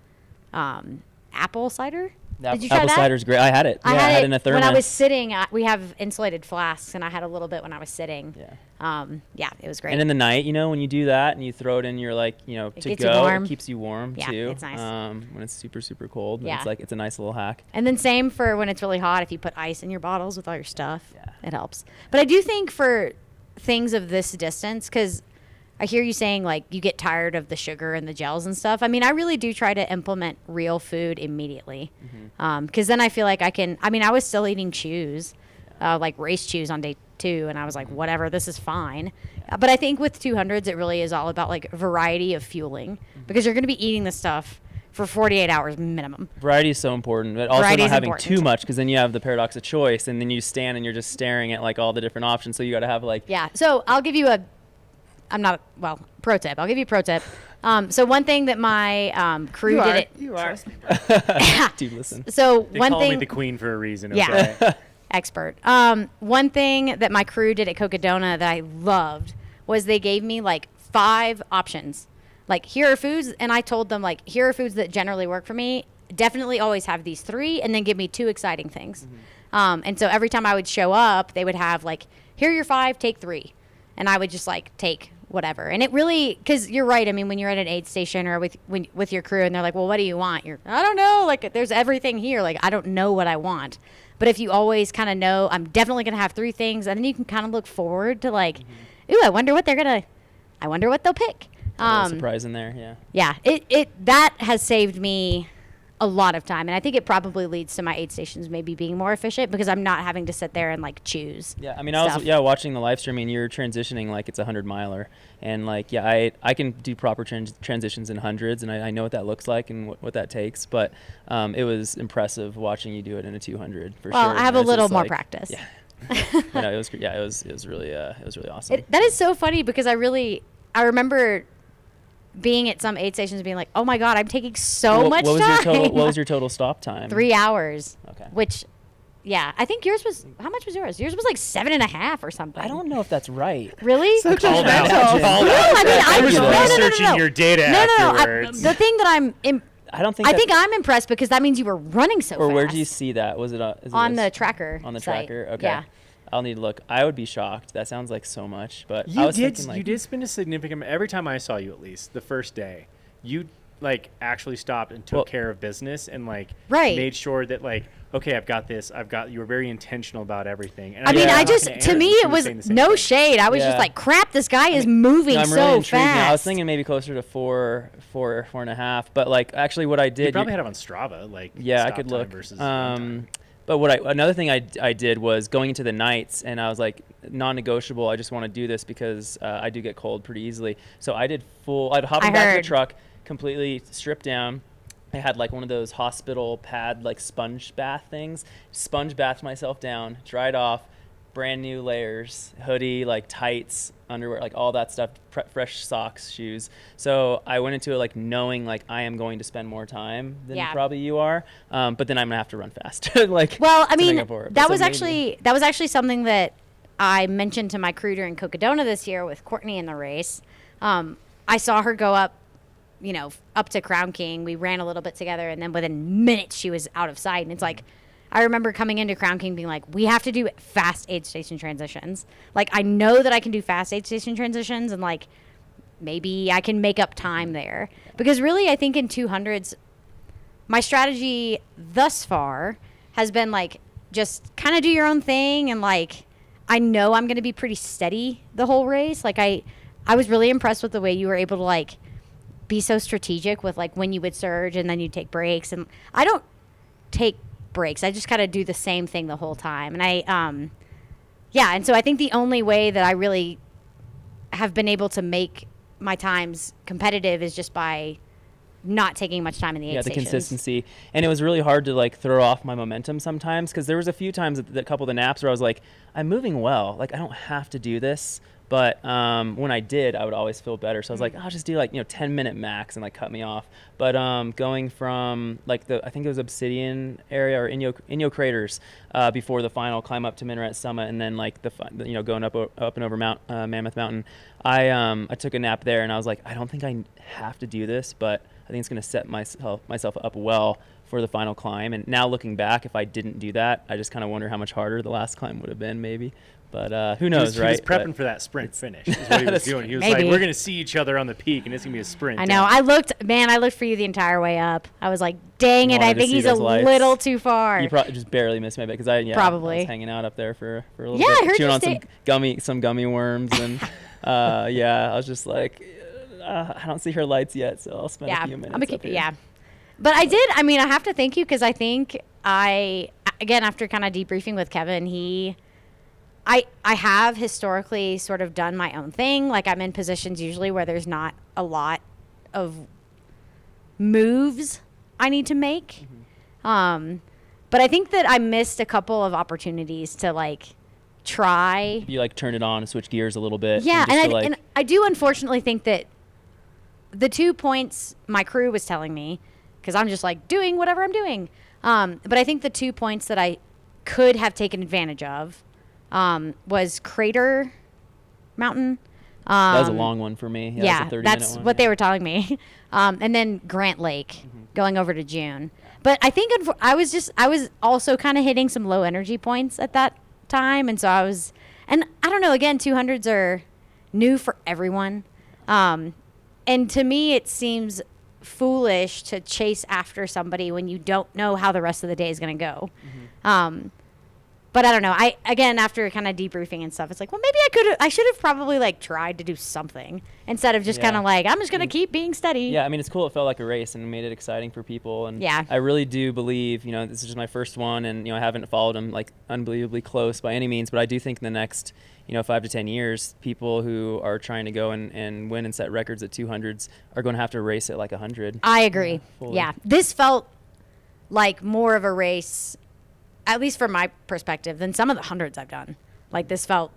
S4: apple cider. Did you try
S3: apple
S4: that?
S3: cider's great. I had it.
S4: I
S3: I
S4: had
S3: had
S4: it
S3: in a thermos.
S4: when I was sitting. We have insulated flasks, and I had a little bit when I was sitting.
S3: Yeah.
S4: It was great.
S3: And in the night, when you do that and you throw it in your to
S4: gets you
S3: go,
S4: warm.
S3: it keeps you warm
S4: Yeah,
S3: too.
S4: it's nice.
S3: When it's super, super cold.
S4: Yeah.
S3: It's a nice little hack.
S4: And then same for when it's really hot. If you put ice in your bottles with all your stuff,
S3: Yeah.
S4: it helps. But I do think for things of this distance, because I hear you saying like you get tired of the sugar and the gels and stuff. I mean, I really do try to implement real food immediately. Because then I feel like I was still eating chews, like race chews on day 2. And I was like, whatever, this is fine. But I think with 200s, it really is all about like variety of fueling because you're going to be eating this stuff for 48 hours minimum.
S3: Variety is so important, but also
S4: Variety
S3: not
S4: is
S3: having
S4: important.
S3: too much, because then you have the paradox of choice, and then you stand and you're just staring at like all the different options. So you got to have like
S4: Yeah. So I'll give you pro tip. I'll give you a pro tip. So one thing that my crew did it.
S2: You are.
S3: dude, listen.
S4: So
S1: They
S4: one
S1: call me
S4: thing.
S1: the queen for a reason.
S4: Yeah.
S1: Okay?
S4: Expert. One thing that my crew did at Cocodona that I loved was they gave me like 5 options. Like, here are foods, and I told them, like, here are foods that generally work for me. Definitely always have these 3, and then give me 2 exciting things. And so every time I would show up, they would have, like, here are your 5, take 3. And I would just, like, take whatever. And it really, because you're right. I mean, when you're at an aid station or with your crew, and they're like, well, what do you want? I don't know. Like, there's everything here. Like, I don't know what I want. But if you always kind of know, I'm definitely going to have 3 things, and then you can kind of look forward to, like, ooh, I wonder what they'll pick.
S3: A little surprise in there,
S4: Yeah, that has saved me a lot of time, and I think it probably leads to my aid stations maybe being more efficient because I'm not having to sit there and like choose.
S3: Yeah, I mean,
S4: stuff.
S3: I was watching the live streaming. You're transitioning like it's a 100-miler, and like I can do proper transitions in hundreds, and I know what that looks like and what that takes. But it was impressive watching you do it in a 200 for sure.
S4: Well, I have a
S3: It's
S4: little
S3: just,
S4: more
S3: like,
S4: practice.
S3: Yeah. It was really awesome.
S4: That is so funny because I remember being at some aid stations being like, oh my God, I'm taking so much time.
S3: What was your total stop time?
S4: 3 hours.
S3: Okay.
S4: Which, yeah, I think yours was, how much was yours? Yours was like 7.5 or something.
S3: I don't know if that's right.
S4: Really?
S2: So
S1: Called out.
S2: judgmental.
S1: Called
S4: No,
S1: out.
S4: I mean,
S1: I was
S3: No.
S1: researching your data afterwards.
S4: The thing that
S3: I don't think.
S4: I think I'm impressed because that means you were running so
S3: Or
S4: fast.
S3: where did you see that? Was it
S4: on the tracker?
S3: On the
S4: site.
S3: tracker? Okay.
S4: Yeah.
S3: I'll need to look. I would be shocked. That sounds like so much, but I
S1: You
S3: was
S1: did.
S3: thinking like
S1: You did spend a significant. Every time I saw you, at least the first day, you like actually stopped and took care of business and like
S4: Right.
S1: made sure that like, okay, I've got this. You were very intentional about everything. And
S4: I mean,
S3: Yeah.
S4: I just,
S1: talking
S4: to
S1: Erin,
S4: me,
S1: she
S4: it was
S1: saying the same
S4: no
S1: thing.
S4: shade. I was just
S3: Yeah.
S4: like, crap, this guy is moving
S3: No, I'm
S4: so
S3: really intrigued
S4: fast.
S3: now. I was thinking maybe closer to 4.5, but like actually what I did.
S1: You probably had it on Strava, like
S3: Yeah, I
S1: stop
S3: could
S1: time
S3: look.
S1: versus run time.
S3: But another thing I did was going into the nights, and I was like, non-negotiable. I just want to do this because I do get cold pretty easily. So I'd hop in the back of the truck, completely stripped down. I had like one of those hospital pad like sponge bath things. Sponge bathed myself down, dried off, brand new layers, hoodie, like tights, underwear, like all that stuff, fresh socks, shoes. So I went into it like knowing like I am going to spend more time than probably you are, but then I'm gonna have to run fast. Like,
S4: well, I
S3: to make
S4: mean,
S3: up for it.
S4: that
S3: So
S4: was
S3: maybe-
S4: actually something that I mentioned to my crew during Cocodona this year with Courtney in the race. I saw her go up to Crown King. We ran a little bit together, and then within minutes she was out of sight. And it's like, I remember coming into Crown King being like, we have to do fast aid station transitions. Like, I know that I can do fast aid station transitions, and like, maybe I can make up time there. Because really, I think in 200s, my strategy thus far has been like, just kind of do your own thing. And like, I know I'm going to be pretty steady the whole race. Like, I was really impressed with the way you were able to like be so strategic with like when you would surge and then you take breaks. And I don't take breaks. I just kind of do the same thing the whole time. And and so I think the only way that I really have been able to make my times competitive is just by not taking much time in the aid
S3: the
S4: stations.
S3: consistency. And it was really hard to like throw off my momentum sometimes, because there was a few times at a couple of the naps where I was like, I'm moving well, like I don't have to do this. But when I did, I would always feel better. So I was like, I'll just do like 10-minute max and like cut me off. But going from like I think it was Obsidian area or Inyo craters before the final climb up to Minaret Summit, and then like going up and over Mammoth Mountain, I took a nap there, and I was like, I don't think I have to do this, but I think it's going to set myself up well for the final climb. And now looking back, if I didn't do that, I just kind of wonder how much harder the last climb would have been, maybe. But who knows, right?
S1: He was prepping for that sprint finish is what he was doing. He was like, we're going to see each other on the peak, and it's going to be a sprint.
S4: I know. I looked for you the entire way up. I was like, dang it, I think he's a little too far.
S3: You probably just barely missed my bet, because I was hanging out up there for a little bit.
S4: I heard
S3: chewing
S4: you
S3: on some gummy worms and Yeah, I was just like, I don't see her lights yet, so I'll spend a few minutes up here.
S4: Yeah. But I did. I mean, I have to thank you because I think again, after kind of debriefing with Kevin, I have historically sort of done my own thing. Like I'm in positions usually where there's not a lot of moves I need to make. But I think that I missed a couple of opportunities to like try.
S3: You like turn it on and switch gears a little bit.
S4: Yeah,
S3: and
S4: and I do unfortunately think that the 2 points my crew was telling me, because I'm just like doing whatever I'm doing. But I think the 2 points that I could have taken advantage of was Crater Mountain.
S3: That was a long one for me.
S4: Yeah,
S3: that was a 30-minute
S4: that's
S3: one,
S4: what they were telling me. And then Grant Lake, going over to June. But I think I was also kind of hitting some low energy points at that time, and so and I don't know. Again, 200s are new for everyone. And to me, it seems foolish to chase after somebody when you don't know how the rest of the day is going to go. But I don't know. Again, after kind of debriefing and stuff, it's like, well, maybe I should have probably like tried to do something instead of just kind of like, I'm just going to keep being steady.
S3: Yeah, I mean, it's cool. It felt like a race and made it exciting for people. And
S4: Yeah.
S3: I really do believe, this is just my first one, and I haven't followed them like unbelievably close by any means, but I do think in the next 5 to 10 years, people who are trying to go and win and set records at 200s are going to have to race at like 100.
S4: I agree.
S3: Fully.
S4: Yeah. This felt like more of a race, at least from my perspective, than some of the 100s I've done. Like this felt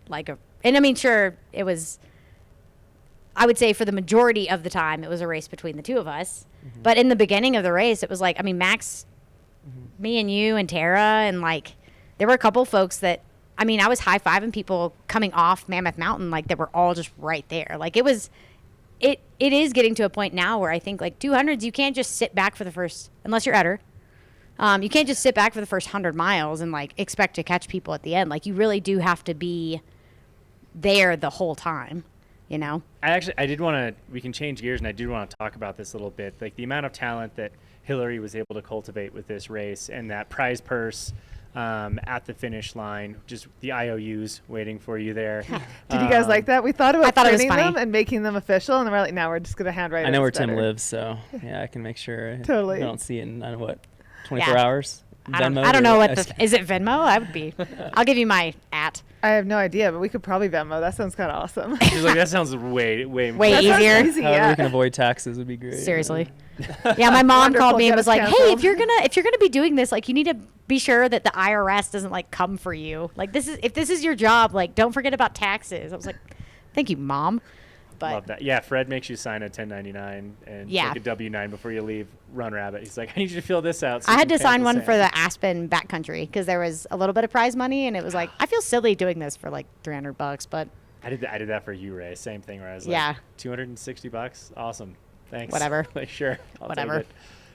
S4: like and I mean, sure, it was, I would say for the majority of the time, it was a race between the two of us. But in the beginning of the race, it was like, I mean, Max, me and you and Tara, and like, there were a couple folks that, I mean, I was high-fiving people coming off Mammoth Mountain, like they were all just right there. Like it is getting to a point now where I think like 200s, you can't just sit back for the first, unless you're Eder. You can't just sit back for the first 100 miles and like expect to catch people at the end. Like you really do have to be there the whole time,
S1: I did want to, we can change gears, and I do want to talk about this a little bit. Like the amount of talent that Hillary was able to cultivate with this race, and that prize purse at the finish line, just the IOUs waiting for you there.
S2: Did you guys like that? We thought about
S4: thought it was
S2: printing
S4: funny.
S2: them and making them official, and then we're like, now we're just going to handwrite it.
S3: I know where
S2: It's
S3: Tim
S2: better.
S3: lives, so yeah, I can make sure
S2: Totally.
S3: I don't see it in, 24
S4: Yeah.
S3: hours?
S4: I don't
S3: Venmo
S4: know
S3: or-
S4: what is it Venmo? I would be. I'll give you my @.
S2: I have no idea, but we could probably Venmo. That sounds kind of awesome.
S1: She's like, that sounds way
S4: Way
S2: That sounds
S4: easier.
S2: easy,
S3: However
S2: yeah.
S3: we can avoid taxes would be great.
S4: Seriously. Yeah, my mom
S2: Wonderful,
S4: called me and
S2: get
S4: was
S2: us
S4: like, "Hey,
S2: canceled."
S4: if you're gonna be doing this, like, you need to be sure that the IRS doesn't like come for you. Like, if this is your job, like, don't forget about taxes." I was like, "Thank you, Mom." But
S1: Love that. Yeah, Fred makes you sign a 1099 and
S4: Yeah.
S1: take a W-9 before you leave Run Rabbit. He's like, I need you to fill this out. So
S4: I
S1: you
S4: had
S1: can
S4: to
S1: pay
S4: sign
S1: the
S4: one
S1: same.
S4: for the Aspen backcountry because there was a little bit of prize money, and it was like, I feel silly doing this for like $300, but
S1: I did that for you, Ray. Same thing where I was like,
S4: Yeah.
S1: $260. Awesome. Thanks.
S4: Whatever.
S1: Like, sure. I'll take
S4: Whatever.
S1: it.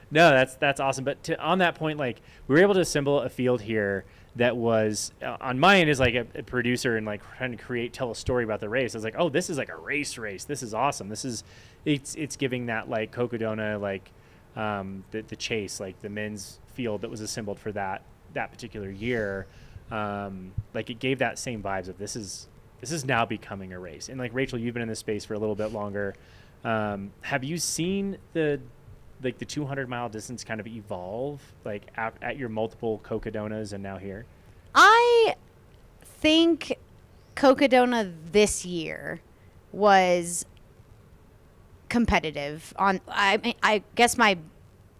S1: No, that's awesome. But on that point, like, we were able to assemble a field here that was on my end as like a producer and like trying to tell a story about the race. I was like, oh, this is like a race. This is awesome. It's giving that like Cocodona, like the chase, like the men's field that was assembled for that particular year. Like it gave that same vibes of this is now becoming a race. And like Rachel, you've been in this space for a little bit longer. Have you seen the 200-mile distance kind of evolve, like at your multiple Cocodonas and now here?
S4: I think Cocodona this year was competitive. I guess my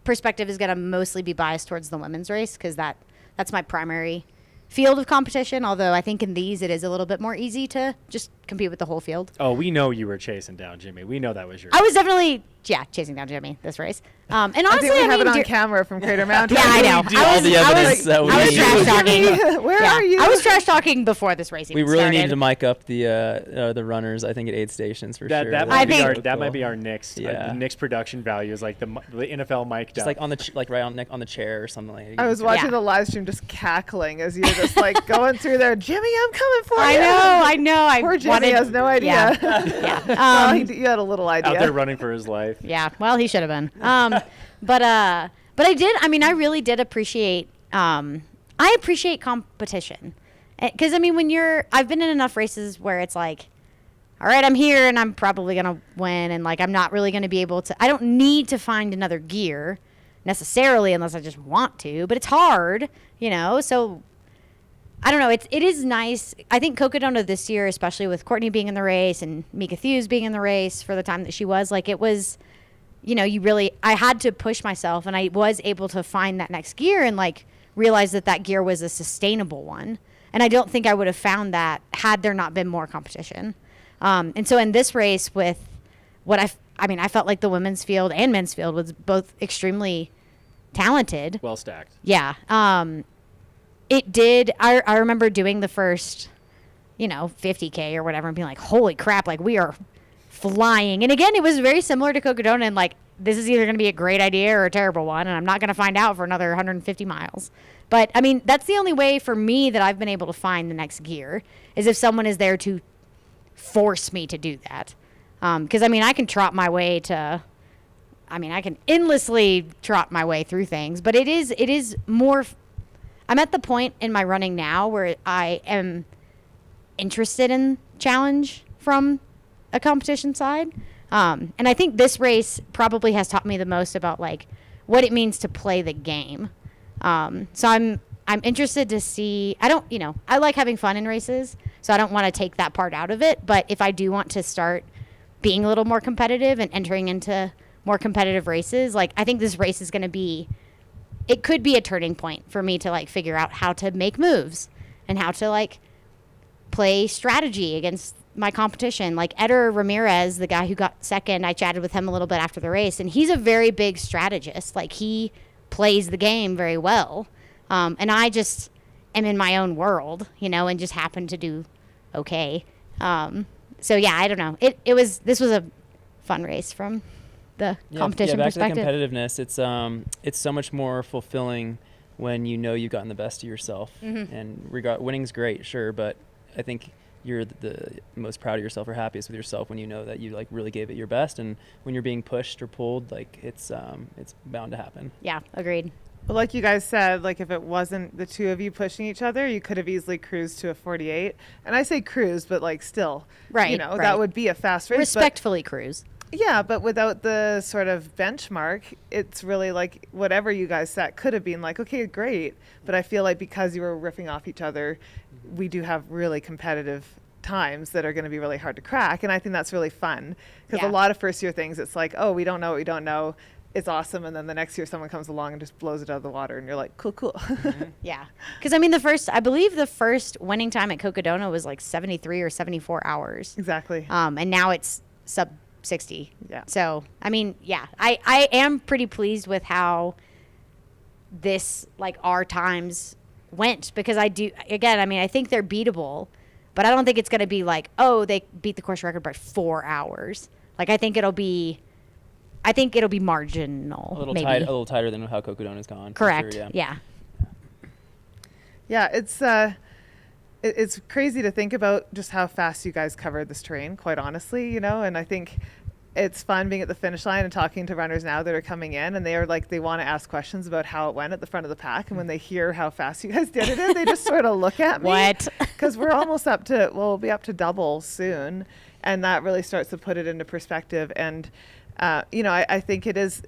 S4: perspective is going to mostly be biased towards the women's race because that's my primary field of competition, although I think in these it is a little bit more easy to just compete with the whole field.
S1: Oh, we know you were chasing down Jimmy. We know that was your.
S4: I was definitely, chasing down Jimmy this race. And
S2: I
S4: honestly,
S2: think we have
S4: mean,
S2: it on camera from Crater Mountain.
S4: yeah, I know.
S3: We do all the evidence that we
S4: I was
S3: need.
S4: trash talking.
S2: Where are you?
S4: I was trash talking before this race
S3: We
S4: even
S3: really
S4: started.
S3: needed to mic up the runners. I think at aid stations for
S1: that
S3: sure.
S1: that
S4: I
S1: might be
S4: think-
S1: our that might be our next
S3: Yeah.
S1: the next production value is like the NFL mic
S3: just like on the like right on the chair or something like.
S2: I was watching
S4: Yeah.
S2: the live stream just cackling as you were just like going through there. Jimmy, I'm coming for you.
S4: I know. I
S2: Poor Jimmy
S4: wanted,
S2: has no idea.
S4: Yeah.
S2: Well, you had a little idea.
S1: out there running for his life.
S4: Yeah. Well, he should have been. But I did. I mean, I really did appreciate. I appreciate competition, because I mean, I've been in enough races where it's like, all right, I'm here and I'm probably going to win. And like, I'm not really going to be able to, I don't need to find another gear necessarily unless I just want to, but it's hard, so I don't know. It is nice. I think Cocodona this year, especially with Courtney being in the race and Mika Thews being in the race for the time that she was, like it was, I had to push myself, and I was able to find that next gear and like realize that gear was a sustainable one. And I don't think I would have found that had there not been more competition. And so in this race with what I felt like the women's field and men's field was both extremely talented.
S1: Well stacked.
S4: Yeah. It did. I remember doing the first, 50K or whatever and being like, holy crap, like we are flying. And again, it was very similar to Cocodona and like, this is either going to be a great idea or a terrible one. And I'm not going to find out for another 150 miles. But I mean, that's the only way for me that I've been able to find the next gear is if someone is there to force me to do that. Because I can trot my way to, I can endlessly trot my way through things, but it is more, I'm at the point in my running now where I am interested in challenge from a competition side. And I think this race probably has taught me the most about like what it means to play the game. So I'm interested to see, I like having fun in races, so I don't want to take that part out of it. But if I do want to start being a little more competitive and entering into more competitive races, like I think this race is going to be, it could be a turning point for me to like figure out how to make moves and how to like play strategy against my competition. Like Eder Ramirez, the guy who got second, I chatted with him a little bit after the race, and he's a very big strategist. Like he plays the game very well. And I just am in my own world, and just happen to do okay. So yeah, I don't know. This was a fun race from the competition
S3: back
S4: perspective.
S3: To the competitiveness, it's so much more fulfilling when you've gotten the best of yourself. Mm-hmm. And winning's great, sure, but I think you're the most proud of yourself or happiest with yourself when you know that you like really gave it your best, and when you're being pushed or pulled, like it's bound to happen.
S4: Yeah, agreed.
S2: Well, like you guys said, like if it wasn't the two of you pushing each other, you could have easily cruised to a 48. And I say cruise, but like still,
S4: right,
S2: that would be a fast race.
S4: Respectfully cruise.
S2: Yeah, but without the sort of benchmark, it's really like whatever you guys set could have been like, okay, great. But I feel like because you were riffing off each other, we do have really competitive times that are going to be really hard to crack. And I think that's really fun because a lot of first year things, it's like, oh, we don't know what we don't know. It's awesome. And then the next year someone comes along and just blows it out of the water and you're like, cool.
S4: Mm-hmm. Yeah. Because I believe the first winning time at Cocodona was like 73 or 74 hours.
S2: Exactly.
S4: And now it's sub 60.
S2: Yeah.
S4: So, I am pretty pleased with how this, like our times went, because I think they're beatable, but I don't think it's going to be like, oh, they beat the course record by 4 hours. Like, I think it'll be marginal.
S3: A little tighter than how Cocodona's gone.
S4: Correct.
S3: Sure,
S4: yeah.
S2: Yeah, it's crazy to think about just how fast you guys covered this terrain, quite honestly, and I think it's fun being at the finish line and talking to runners now that are coming in, and they are like, they want to ask questions about how it went at the front of the pack, and when they hear how fast you guys did it, they just sort of look at me.
S4: What?
S2: Because we're almost we'll be up to double soon, and that really starts to put it into perspective. And I think it is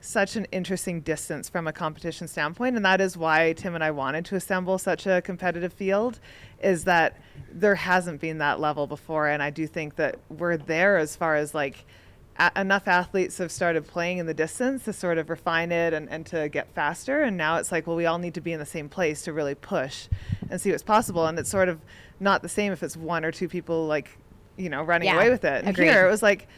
S2: such an interesting distance from a competition standpoint, and that is why Tim and I wanted to assemble such a competitive field, is that there hasn't been that level before. And I do think that we're there as far as like enough athletes have started playing in the distance to sort of refine it and to get faster. And now it's like, well, we all need to be in the same place to really push and see what's possible. And it's sort of not the same if it's one or two people like, running away with it. And
S4: Agreed.
S2: here it was like,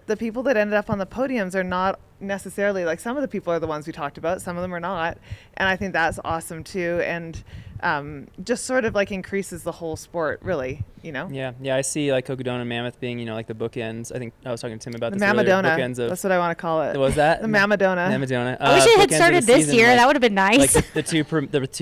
S2: the people that ended up on the podiums are not necessarily like, some of the people are the ones we talked about, some of them are not. And I think that's awesome too. And just sort of like increases the whole sport, really,
S3: Yeah, I see like Cocodona and Mammoth being, like the bookends. I think I was talking to Tim about
S2: the
S3: this earlier.
S2: Mamadona. That's what I want to call it.
S3: What was that?
S2: The Mamadona.
S4: I wish it had started this year. That would have been nice.
S3: Like the two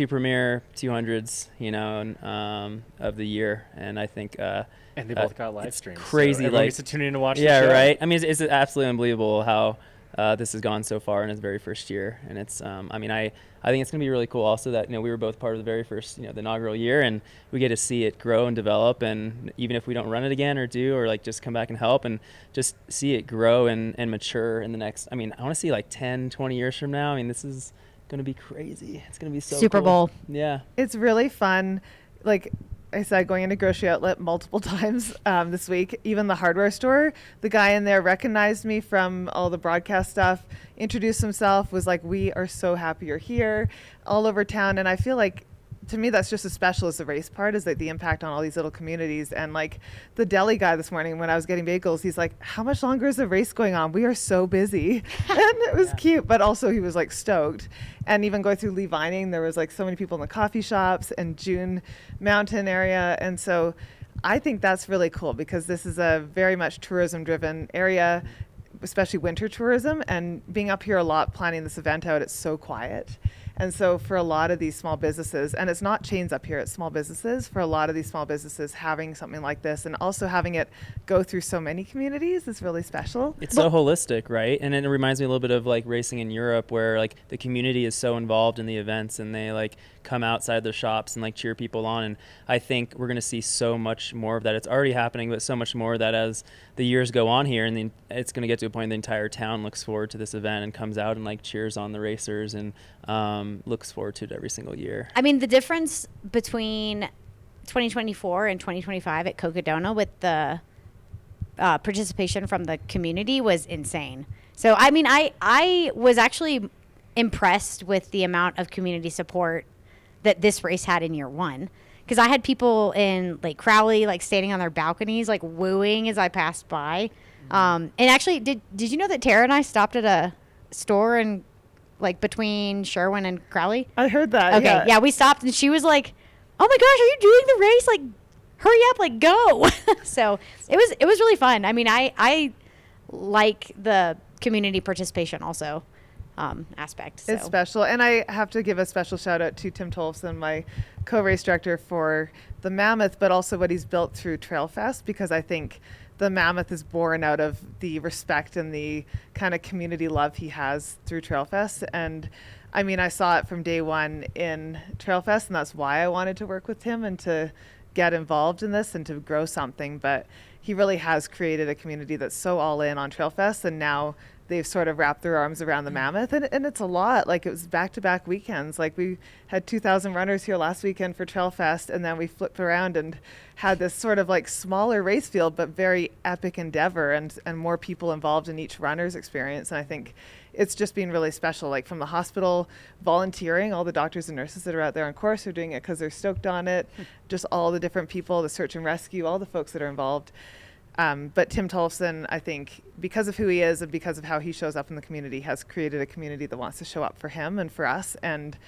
S3: premier 200s, of the year. And I think
S1: and they both got live streams.
S3: Crazy,
S1: so everyone gets to tune in to watch.
S3: Yeah,
S1: the show.
S3: right. I mean, it's absolutely unbelievable how this has gone so far in his very first year. And it's, I think it's going to be really cool also that, we were both part of the very first, the inaugural year, and we get to see it grow and develop. And even if we don't run it again or like just come back and help and just see it grow and mature in the next, I want to see like 10, 20 years from now. This is going to be crazy. It's going to be so
S4: Super
S3: cool.
S4: Bowl.
S3: Yeah.
S2: It's really fun. Like I said, going into grocery outlet multiple times this week, even the hardware store, the guy in there recognized me from all the broadcast stuff, introduced himself, was like, we are so happy you're here, all over town. And I feel like, to me, that's just as special as the race part, is like the impact on all these little communities. And like the deli guy this morning when I was getting bagels, he's like, how much longer is the race going on? We are so busy. And it was cute, but also he was like stoked. And even going through Lee Vining, there was like so many people in the coffee shops and June Mountain area. And so I think that's really cool, because this is a very much tourism driven area, especially winter tourism. And being up here a lot, planning this event out, it's so quiet. And so for a lot of these small businesses, and it's not chains up here, it's small businesses, for a lot of these small businesses, having something like this and also having it go through so many communities is really special.
S3: It's so holistic, right? And then it reminds me a little bit of like racing in Europe, where like the community is so involved in the events and they like come outside their shops and like cheer people on. And I think we're going to see so much more of that. It's already happening, but so much more of that as the years go on here. And it's going to get to a point the entire town looks forward to this event and comes out and like cheers on the racers and looks forward to it every single year.
S4: The difference between 2024 and 2025 at Cocodona with the participation from the community was insane. So, I was actually impressed with the amount of community support that this race had in year one. Because I had people in Lake Crowley, like standing on their balconies, like wooing as I passed by. And actually, did you know that Tara and I stopped at a store in like between Sherwin and Crowley?
S2: I heard that.
S4: Okay, yeah, we stopped and she was like, "Oh my gosh, are you doing the race? Like, hurry up, like go!" So it was really fun. I like the community participation also aspect. So.
S2: It's special. And I have to give a special shout out to Tim Tolfson, my co-race director for the Mammoth, but also what he's built through Trail Fest, because I think the Mammoth is born out of the respect and the kind of community love he has through Trail Fest. And I saw it from day one in Trail Fest, and that's why I wanted to work with him and to get involved in this and to grow something. But he really has created a community that's so all in on Trail Fest, and now they've sort of wrapped their arms around the Mammoth, and it's a lot. Like, it was back-to-back weekends. Like, we had 2,000 runners here last weekend for Trail Fest, and then we flipped around and had this sort of like smaller race field, but very epic endeavor, and more people involved in each runner's experience. And I think it's just been really special. Like, from the hospital volunteering, all the doctors and nurses that are out there on course are doing it because they're stoked on it. Just all the different people, the search and rescue, all the folks that are involved. But Tim Tolfson, I think, because of who he is and because of how he shows up in the community, has created a community that wants to show up for him and for us. And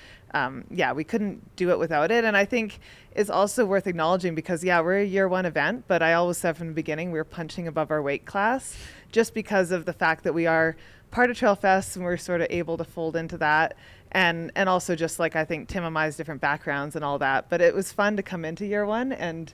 S2: we couldn't do it without it. And I think it's also worth acknowledging because, we're a year one event, but I always said from the beginning, we're punching above our weight class just because of the fact that we are part of Trail Fest and we're sort of able to fold into that. And also just like, I think Tim and I's different backgrounds and all that. But it was fun to come into year one and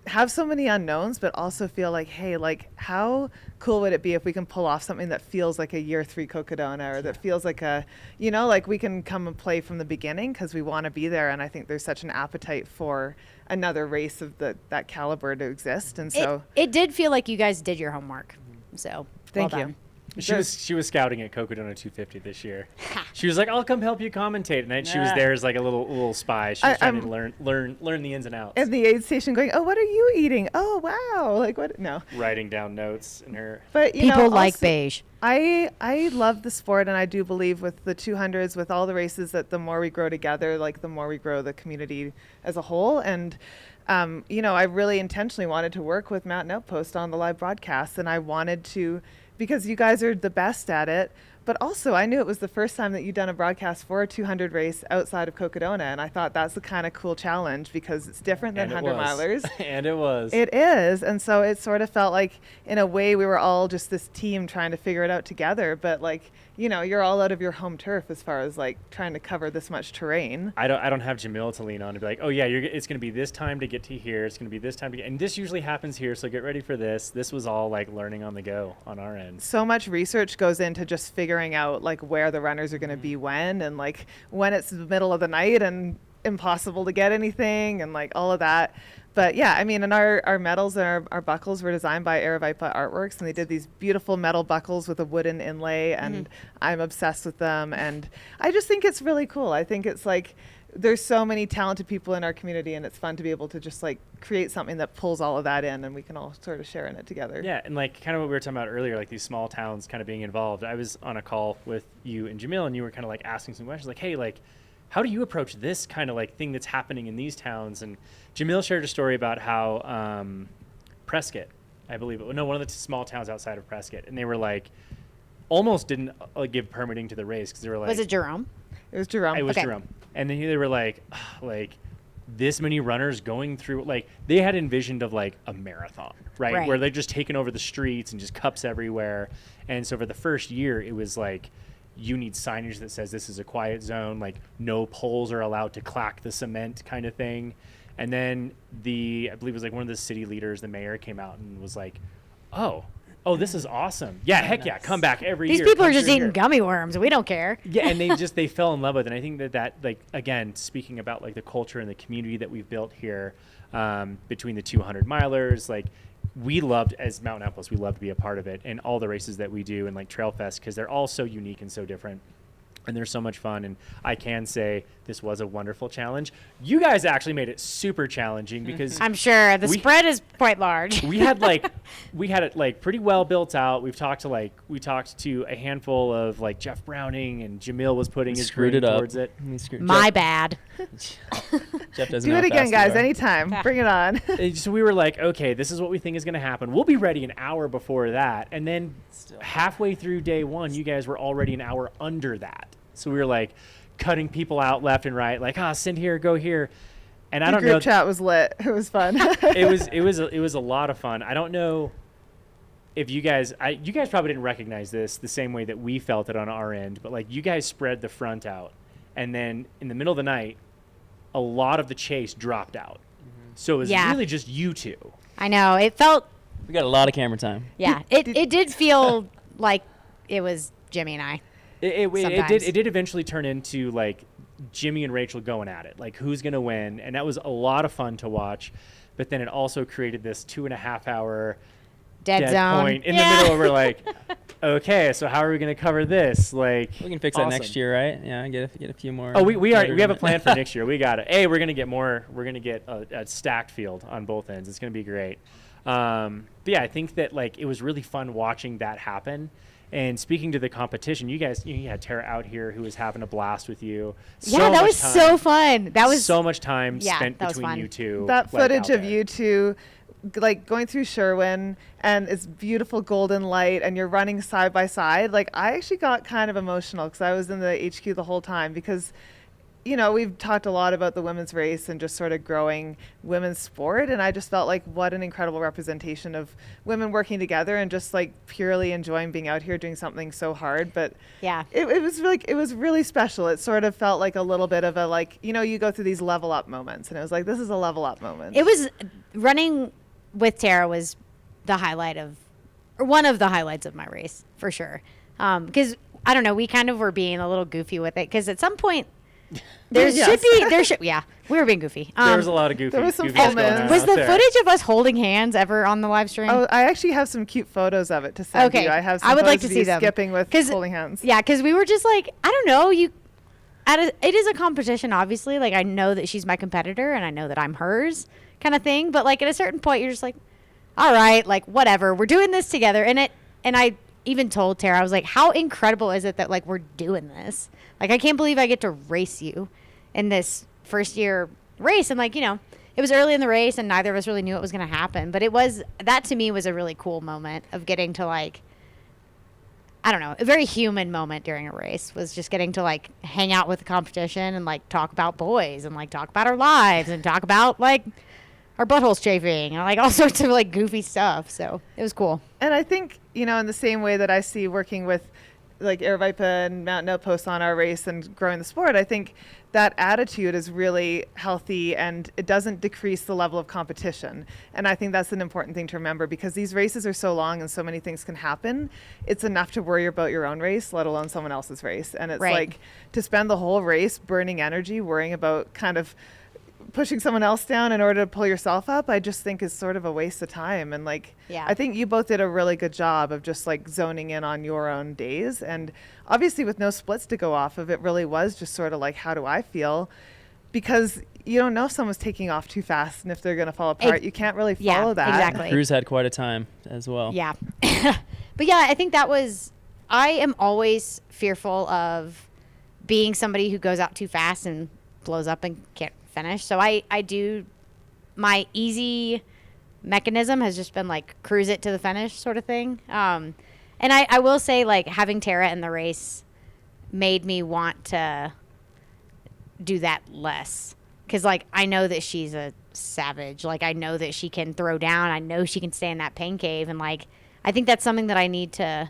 S2: have so many unknowns, but also feel like, hey, like, how cool would it be if we can pull off something that feels like a year 3 Cocodona, or that feels like a, like we can come and play from the beginning because we want to be there. And I think there's such an appetite for another race of that caliber to exist. And so
S4: it did feel like you guys did your homework. So
S2: thank
S4: well
S2: you.
S4: done.
S1: She was scouting at Cocodona 250 this year. She was like, "I'll come help you commentate," and then she was there as like a little spy. She was trying to learn the ins and outs.
S2: At the aid station, going, "Oh, what are you eating? Oh, wow!" Like, what? No.
S1: Writing down notes in her.
S2: But
S4: people like beige.
S2: I love the sport, and I do believe with the 200s, with all the races, that the more we grow together, like the more we grow the community as a whole. And I really intentionally wanted to work with Mountain Outpost on the live broadcast, and I wanted to, because you guys are the best at it, But also, I knew it was the first time that you'd done a broadcast for a 200 race outside of Cocodona, and I thought that's the kind of cool challenge because it's different than 100 milers.
S1: And it was.
S2: It is, and so it sort of felt like, in a way, we were all just this team trying to figure it out together. But like, you know, you're all out of your home turf as far as like trying to cover this much terrain.
S1: I don't have Jamil to lean on to be like, oh yeah, it's going to be this time to get to here. It's going to be this time to get, and this usually happens here. So get ready for this. This was all like learning on the go on our end.
S2: So much research goes into just figuring out like where the runners are going to be when, and like when it's the middle of the night and impossible to get anything and like all of that. But yeah, I mean, and our medals and our buckles were designed by Aravipa Artworks, and they did these beautiful metal buckles with a wooden inlay, and I'm obsessed with them. And I just think it's really cool. I think it's like there's so many talented people in our community, and it's fun to be able to just like create something that pulls all of that in, and we can all sort of share in it together.
S1: Yeah, and like kind of what we were talking about earlier, like these small towns kind of being involved. I was on a call with you and Jamil, and you were kind of like asking some questions like, hey, like, how do you approach this kind of like thing that's happening in these towns? And Jamil shared a story about how Prescott, I believe, one of the small towns outside of Prescott, and they were like, almost didn't give permitting to the race because they were like,
S4: Was it Jerome?
S2: It was Jerome.
S1: It was
S4: Okay.
S1: Jerome. And then they were like this many runners going through, like they had envisioned of like a marathon, right? Where they're just taking over the streets and just cups everywhere. And so for the first year, it was like, you need signage that says this is a quiet zone, like no poles are allowed to clack the cement kind of thing. And then I believe it was like one of the city leaders, the mayor, came out and was like, oh, this is awesome. Yeah, heck yeah, come back every year.
S4: These people are
S1: come
S4: just
S1: through
S4: eating
S1: here.
S4: gummy worms. We don't care.
S1: Yeah, and they fell in love with it. And I think that like, again, speaking about like the culture and the community that we've built here between the 200 milers, like we loved, as Mountain Outpost, we love to be a part of it, and all the races that we do and like Trail Fest, because they're all so unique and so different. And they're so much fun. And I can say this was a wonderful challenge. You guys actually made it super challenging because
S4: I'm sure the spread is quite large.
S1: we had it like pretty well built out. We talked to a handful of like Jeff Browning, and Jamil was putting his
S3: Screwed
S1: brain
S3: it up.
S1: towards it.
S4: My bad.
S3: Jeff doesn't
S2: Do
S3: know
S2: it
S3: how
S2: again,
S3: fast
S2: guys.
S3: you are.
S2: Anytime. Bring it on.
S1: And so we were like, okay, this is what we think is going to happen. We'll be ready an hour before that. And then halfway through day one, you guys were already an hour under that. So we were like cutting people out left and right, like, send here, go here. And I
S2: The
S1: don't
S2: group
S1: know.
S2: chat was lit. It was fun.
S1: It was a lot of fun. I don't know if you guys probably didn't recognize this the same way that we felt it on our end, but like you guys spread the front out, and then in the middle of the night, a lot of the chase dropped out. So it was really just you two.
S4: I know. It felt,
S3: We got a lot of camera time.
S4: yeah, it did feel like it was Jimmy and I.
S1: It did eventually turn into like Jimmy and Rachel going at it, like who's gonna win, and that was a lot of fun to watch. But then it also created this 2.5 hour
S4: Dead zone.
S1: point in the middle where we're like, okay, so how are we gonna cover this? Like,
S3: We can fix that next year, right? Yeah, get a few more.
S1: Oh, we have a plan for next year. We got it. Hey, we're gonna get more. We're gonna get a stacked field on both ends. It's gonna be great. But yeah, I think that like it was really fun watching that happen. And speaking to the competition, you guys, you had Tara out here who was having a blast with you.
S4: Yeah, that was so fun. That was
S1: so much time
S4: yeah,
S1: spent
S4: that was
S1: between
S4: fun.
S1: you two.
S2: That
S1: like,
S2: footage
S1: out
S2: of
S1: there.
S2: you two like going through Sherwin and it's beautiful golden light and you're running side by side. Like I actually got kind of emotional because I was in the HQ the whole time because, you know, we've talked a lot about the women's race and just sort of growing women's sport. And I just felt like what an incredible representation of women working together and just like purely enjoying being out here doing something so hard. But
S4: Yeah.
S2: it was really special. It sort of felt like a little bit of a, like, you know, you go through these level up moments and it was like, this is a level up moment.
S4: It was running with Tara was the highlight of, or one of the highlights of my race for sure. Because I don't know, we kind of were being a little goofy with it because at some point
S2: Yes.
S4: we were being goofy.
S1: There was a lot of goofy.
S2: there was some
S1: goofy stuff
S2: moments.
S1: going on
S4: Was
S1: out
S4: the
S1: there.
S4: footage of us holding hands ever on the live stream?
S2: Oh, I actually have some cute photos of it to send
S4: Okay.
S2: you. I have some
S4: I would like
S2: photos
S4: to
S2: of you
S4: see them.
S2: skipping with
S4: 'Cause-
S2: holding hands.
S4: Yeah, because we were just like, I don't know, it is a competition, obviously. Like, I know that she's my competitor and I know that I'm hers kind of thing. But, like, at a certain point, you're just like, all right, like, whatever. We're doing this together. And I even told Tara, I was like, how incredible is it that, like, we're doing this? Like, I can't believe I get to race you in this first year race. And, like, you know, it was early in the race and neither of us really knew what was going to happen. But that to me was a really cool moment of getting to, like, I don't know, a very human moment during a race was just getting to like hang out with the competition and like talk about boys and like talk about our lives and talk about like our buttholes chafing and like all sorts of like goofy stuff. So it was cool.
S2: And I think, in the same way that I see working with like Aravaipa and Mountain Outpost on our race and growing the sport, I think that attitude is really healthy and it doesn't decrease the level of competition. And I think that's an important thing to remember because these races are so long and so many things can happen. It's enough to worry about your own race, let alone someone else's race. And it's like to spend the whole race burning energy, worrying about kind of pushing someone else down in order to pull yourself up, I just think is sort of a waste of time. And like, I think you both did a really good job of just like zoning in on your own days. And obviously with no splits to go off of, it really was just sort of like, how do I feel? Because you don't know if someone's taking off too fast and if they're going to fall apart. You can't really follow that.
S4: Exactly.
S3: Cruz had quite a time as well.
S4: Yeah. But yeah, I think I am always fearful of being somebody who goes out too fast and blows up and can't finish. So I do, my easy mechanism has just been like cruise it to the finish sort of thing. And I will say like having Tara in the race made me want to do that less. Cause like, I know that she's a savage. Like I know that she can throw down. I know she can stay in that pain cave. And like, I think that's something that I need to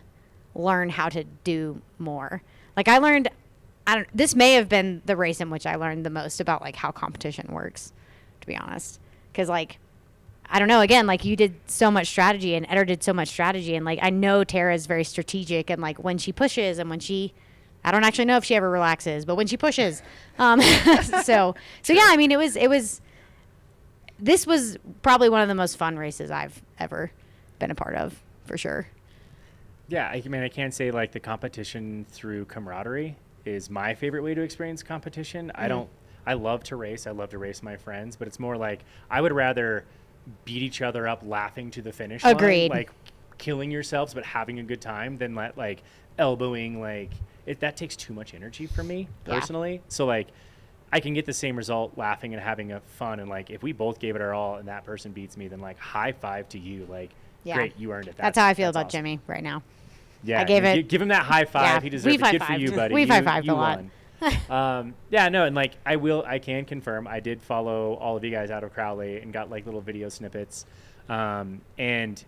S4: learn how to do more. Like I learned, this may have been the race in which I learned the most about like how competition works, to be honest. Because like, I don't know, again, like you did so much strategy and Eder did so much strategy. And like, I know Tara is very strategic and like when she pushes and when I don't actually know if she ever relaxes, but when she pushes. So yeah, I mean, this was probably one of the most fun races I've ever been a part of, for sure.
S1: Yeah, I mean, I can't say like the competition through camaraderie is my favorite way to experience competition. I love to race. I love to race my friends, but it's more like I would rather beat each other up laughing to the finish
S4: Agreed.
S1: line, like killing yourselves, but having a good time than like elbowing, like that takes too much energy for me personally. So like I can get the same result laughing and having a fun. And like, if we both gave it our all and that person beats me, then like high five to you. Like, great, you earned it.
S4: That's how I feel about
S1: awesome.
S4: Jimmy right now.
S1: Yeah,
S4: I gave it.
S1: Give him that high five.
S4: Yeah,
S1: He deserves it. Good for you, buddy.
S4: We've high-fived a lot.
S1: Yeah, no, and like I can confirm I did follow all of you guys out of Crowley and got like little video snippets. And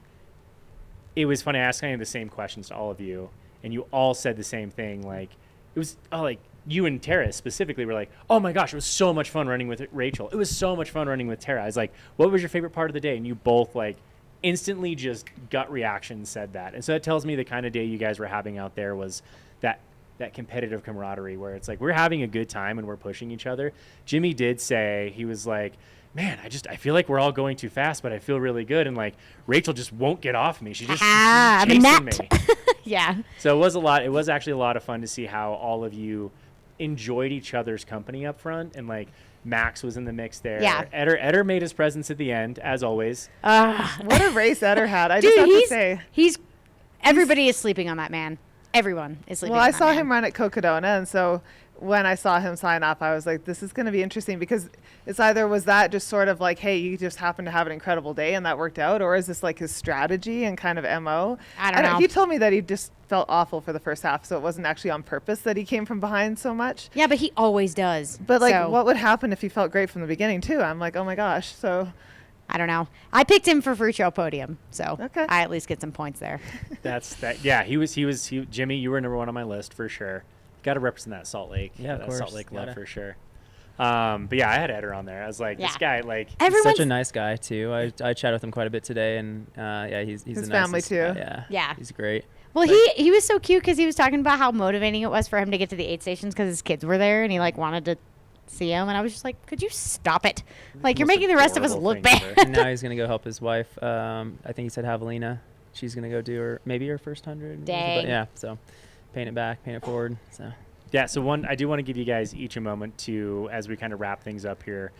S1: it was funny asking the same questions to all of you, and you all said the same thing. Like it was like you and Tara specifically were like, "Oh my gosh, it was so much fun running with Rachel. It was so much fun running with Tara." I was like, "What was your favorite part of the day?" And you both like instantly just gut reaction said that. And so that tells me the kind of day you guys were having out there was that competitive camaraderie where it's like we're having a good time and we're pushing each other. Jimmy did say, he was like, "Man, I feel like we're all going too fast, but I feel really good." And like Rachel just won't get off me. She just she's chasing me.
S4: Yeah.
S1: So it was actually a lot of fun to see how all of you enjoyed each other's company up front, and like Max was in the mix there.
S4: Yeah.
S1: Eder made his presence at the end, as always.
S2: What a race Eder had. I just have to say.
S4: Everybody is sleeping on that man. Everyone is sleeping on
S2: Well, I
S4: that
S2: saw
S4: man.
S2: him run at Cocodona, and so when I saw him sign up, I was like, this is going to be interesting because it's either was that just sort of like, hey, you just happened to have an incredible day and that worked out, or is this like his strategy and kind of MO?
S4: I don't know.
S2: He told me that he just felt awful for the first half, so it wasn't actually on purpose that he came from behind so much.
S4: Yeah, but he always does.
S2: But like,
S4: So,
S2: what would happen if he felt great from the beginning too? I'm like, oh my gosh. So
S4: I don't know. I picked him for fruit show podium, so
S2: Okay.
S4: I at least get some points there.
S1: Yeah, he was Jimmy, you were number one on my list for sure. Got to represent that Salt Lake.
S3: Yeah, of
S1: that
S3: course.
S1: Salt Lake love
S3: Gotta.
S1: for sure. But yeah, I had Eder on there. I was like, this guy, like,
S3: He's
S4: Everyone's
S3: such a nice guy too. I chatted with him quite a bit today, and he's
S2: His
S3: the
S2: family,
S3: nicest
S2: too.
S3: guy.
S4: Yeah.
S3: He's great.
S4: Well, he was so cute because he was talking about how motivating it was for him to get to the aid stations because his kids were there and he like wanted to see him, and I was just like, could you stop it? Like, you're
S1: most
S4: making the rest of us
S1: adorable
S4: look
S1: thing
S4: bad.
S1: ever.
S3: And now he's gonna go help his wife. I think he said Javelina. She's gonna go do her first 100.
S4: Dang.
S3: Yeah. So paint it back, paint it forward. So.
S1: Yeah, so I do want to give you guys each a moment to, as we kind of wrap things up here.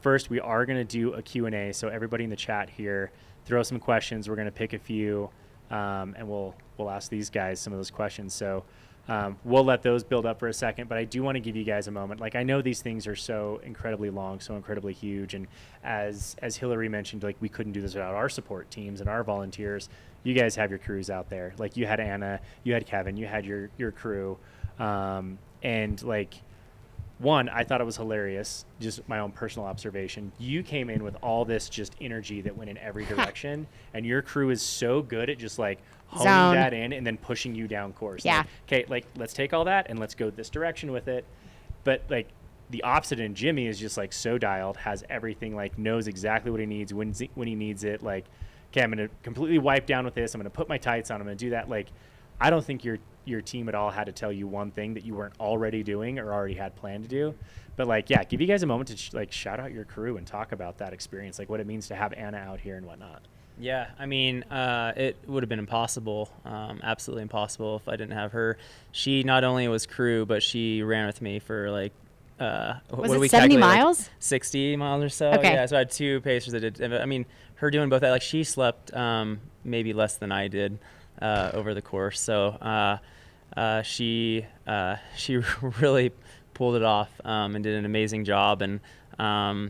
S1: First, we are going to do a Q&A, so everybody in the chat here, throw some questions. We're going to pick a few, and we'll ask these guys some of those questions. So We'll let those build up for a second, but I do want to give you guys a moment. Like, I know these things are so incredibly long, so incredibly huge, and as Hillary mentioned, like, we couldn't do this without our support teams and our volunteers. You guys have your crews out there. Like, you had Anna, you had Kevin, you had your crew, and like, one, I thought it was hilarious, just my own personal observation. You came in with all this just energy that went in every direction, and your crew is so good at just like honing that in and then pushing you down course.
S4: Yeah.
S1: Like, okay, like, let's take all that and let's go this direction with it. But like, the opposite in Jimmy is just like so dialed, has everything, like, knows exactly what he needs when he needs it. Like, okay, I'm going to completely wipe down with this. I'm going to put my tights on. I'm going to do that. Like, I don't think your team at all had to tell you one thing that you weren't already doing or already had planned to do. But like, yeah, give you guys a moment to like shout out your crew and talk about that experience, like what it means to have Anna out here and whatnot.
S3: Yeah, I mean, it would have been impossible, absolutely impossible if I didn't have her. She not only was crew, but she ran with me for like,
S4: was it 70 miles?
S3: Like 60 miles or so.
S4: Okay.
S3: Yeah, so I had two pacers that did. I mean, her doing both that, like, she slept maybe less than I did over the course. So she really pulled it off and did an amazing job, and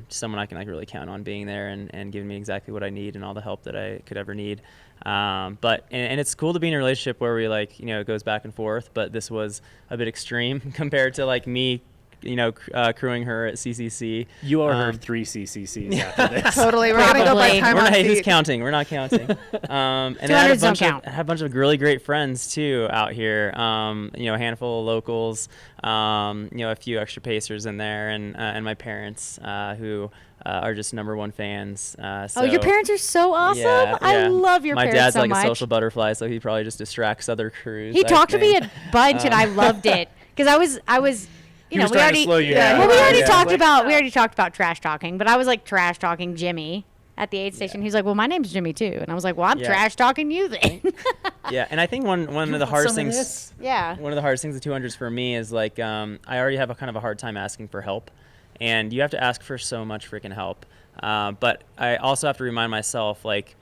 S3: someone I can like really count on being there and giving me exactly what I need and all the help that I could ever need. But it's cool to be in a relationship where we, like, you know, it goes back and forth, but this was a bit extreme compared to like me, you know, crewing her at CCC.
S1: You owe her 3 CCCs after this.
S2: Totally. We're going to go by time on
S3: who's
S2: seat.
S3: counting? We're not counting. And I had a bunch of really great friends too out here. You know, a handful of locals. You know, a few extra pacers in there, and my parents who are just #1 fans. So,
S4: your parents are so awesome.
S3: Yeah,
S4: I love your
S3: my
S4: parents so
S3: dad's
S4: much.
S3: like a social butterfly, so he probably just distracts other crews.
S4: He talked to me a bunch, and I loved it because I was. You know,
S1: was trying to slow you down.
S4: Well, we already
S1: Yeah.
S4: talked about trash talking, but I was like trash talking Jimmy at the aid station. He's like, "Well, my name's Jimmy too," and I was like, "Well, I'm trash talking you then."
S3: Yeah, and I think one of the hardest things.
S4: Yeah.
S3: One of the hardest things with 200s for me is like I already have a kind of a hard time asking for help, and you have to ask for so much freaking help. But I also have to remind myself, like,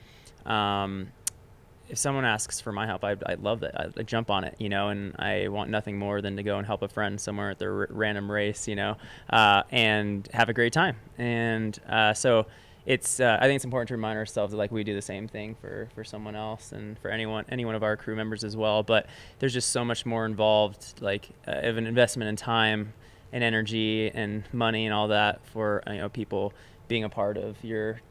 S3: if someone asks for my help, I love that. I jump on it, you know, and I want nothing more than to go and help a friend somewhere at their random race, you know, and have a great time. And so it's I think it's important to remind ourselves that, like, we do the same thing for someone else and for any one of our crew members as well. But there's just so much more involved, like of an investment in time and energy and money and all that for, you know, people being a part of your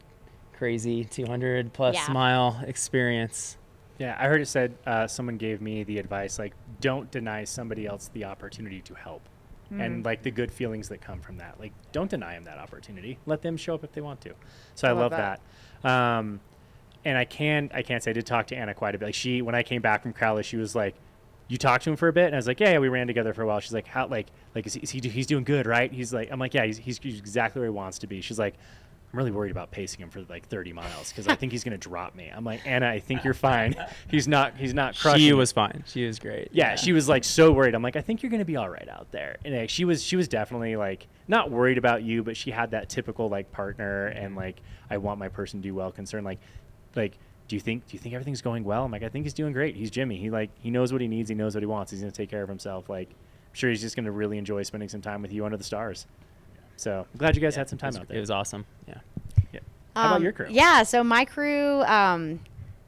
S3: crazy 200 plus mile experience.
S1: Yeah, I heard it said, someone gave me the advice, like, don't deny somebody else the opportunity to help. And like the good feelings that come from that. Like, don't deny them that opportunity. Let them show up if they want to. So I love that. And I can say I did talk to Anna quite a bit. Like, when I came back from Crowley, she was like, you talked to him for a bit? And I was like, yeah, we ran together for a while. She's like, how, he's doing good, right? He's like, I'm like, yeah, he's exactly where he wants to be. She's like, I'm really worried about pacing him for like 30 miles because I think he's going to drop me. I'm like, Anna, I think you're fine. He's not crushing.
S3: She was fine. She was great.
S1: Yeah, she was like so worried. I'm like, I think you're going to be all right out there. And like, she was definitely like not worried about you, but she had that typical like partner and like, I want my person to do well concern. Like, do you think everything's going well? I'm like, I think he's doing great. He's Jimmy. He knows what he needs. He knows what he wants. He's going to take care of himself. Like, I'm sure he's just going to really enjoy spending some time with you under the stars. So I'm glad you guys had some time out there.
S3: It was awesome. Yeah.
S1: How about your crew?
S4: Yeah, so my crew,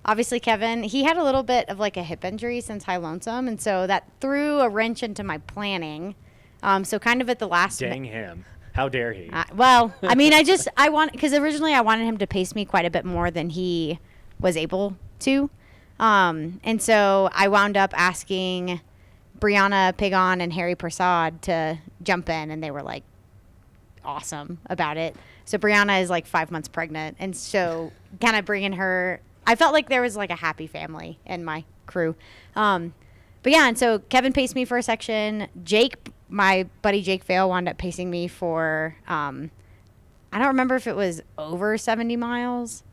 S4: obviously Kevin, he had a little bit of like a hip injury since High Lonesome, and so that threw a wrench into my planning. So kind of at the last
S1: Dang him. How dare he?
S4: Well, I mean, because originally I wanted him to pace me quite a bit more than he was able to. And so I wound up asking Brianna Pigon and Harry Prasad to jump in, and they were like awesome about it. So Brianna is like 5 months pregnant, and so kind of bringing her, I felt like there was like a happy family in my crew. But yeah, and so Kevin paced me for a section. Jake, my buddy Jake Vale, wound up pacing me for, I don't remember if it was over 70 miles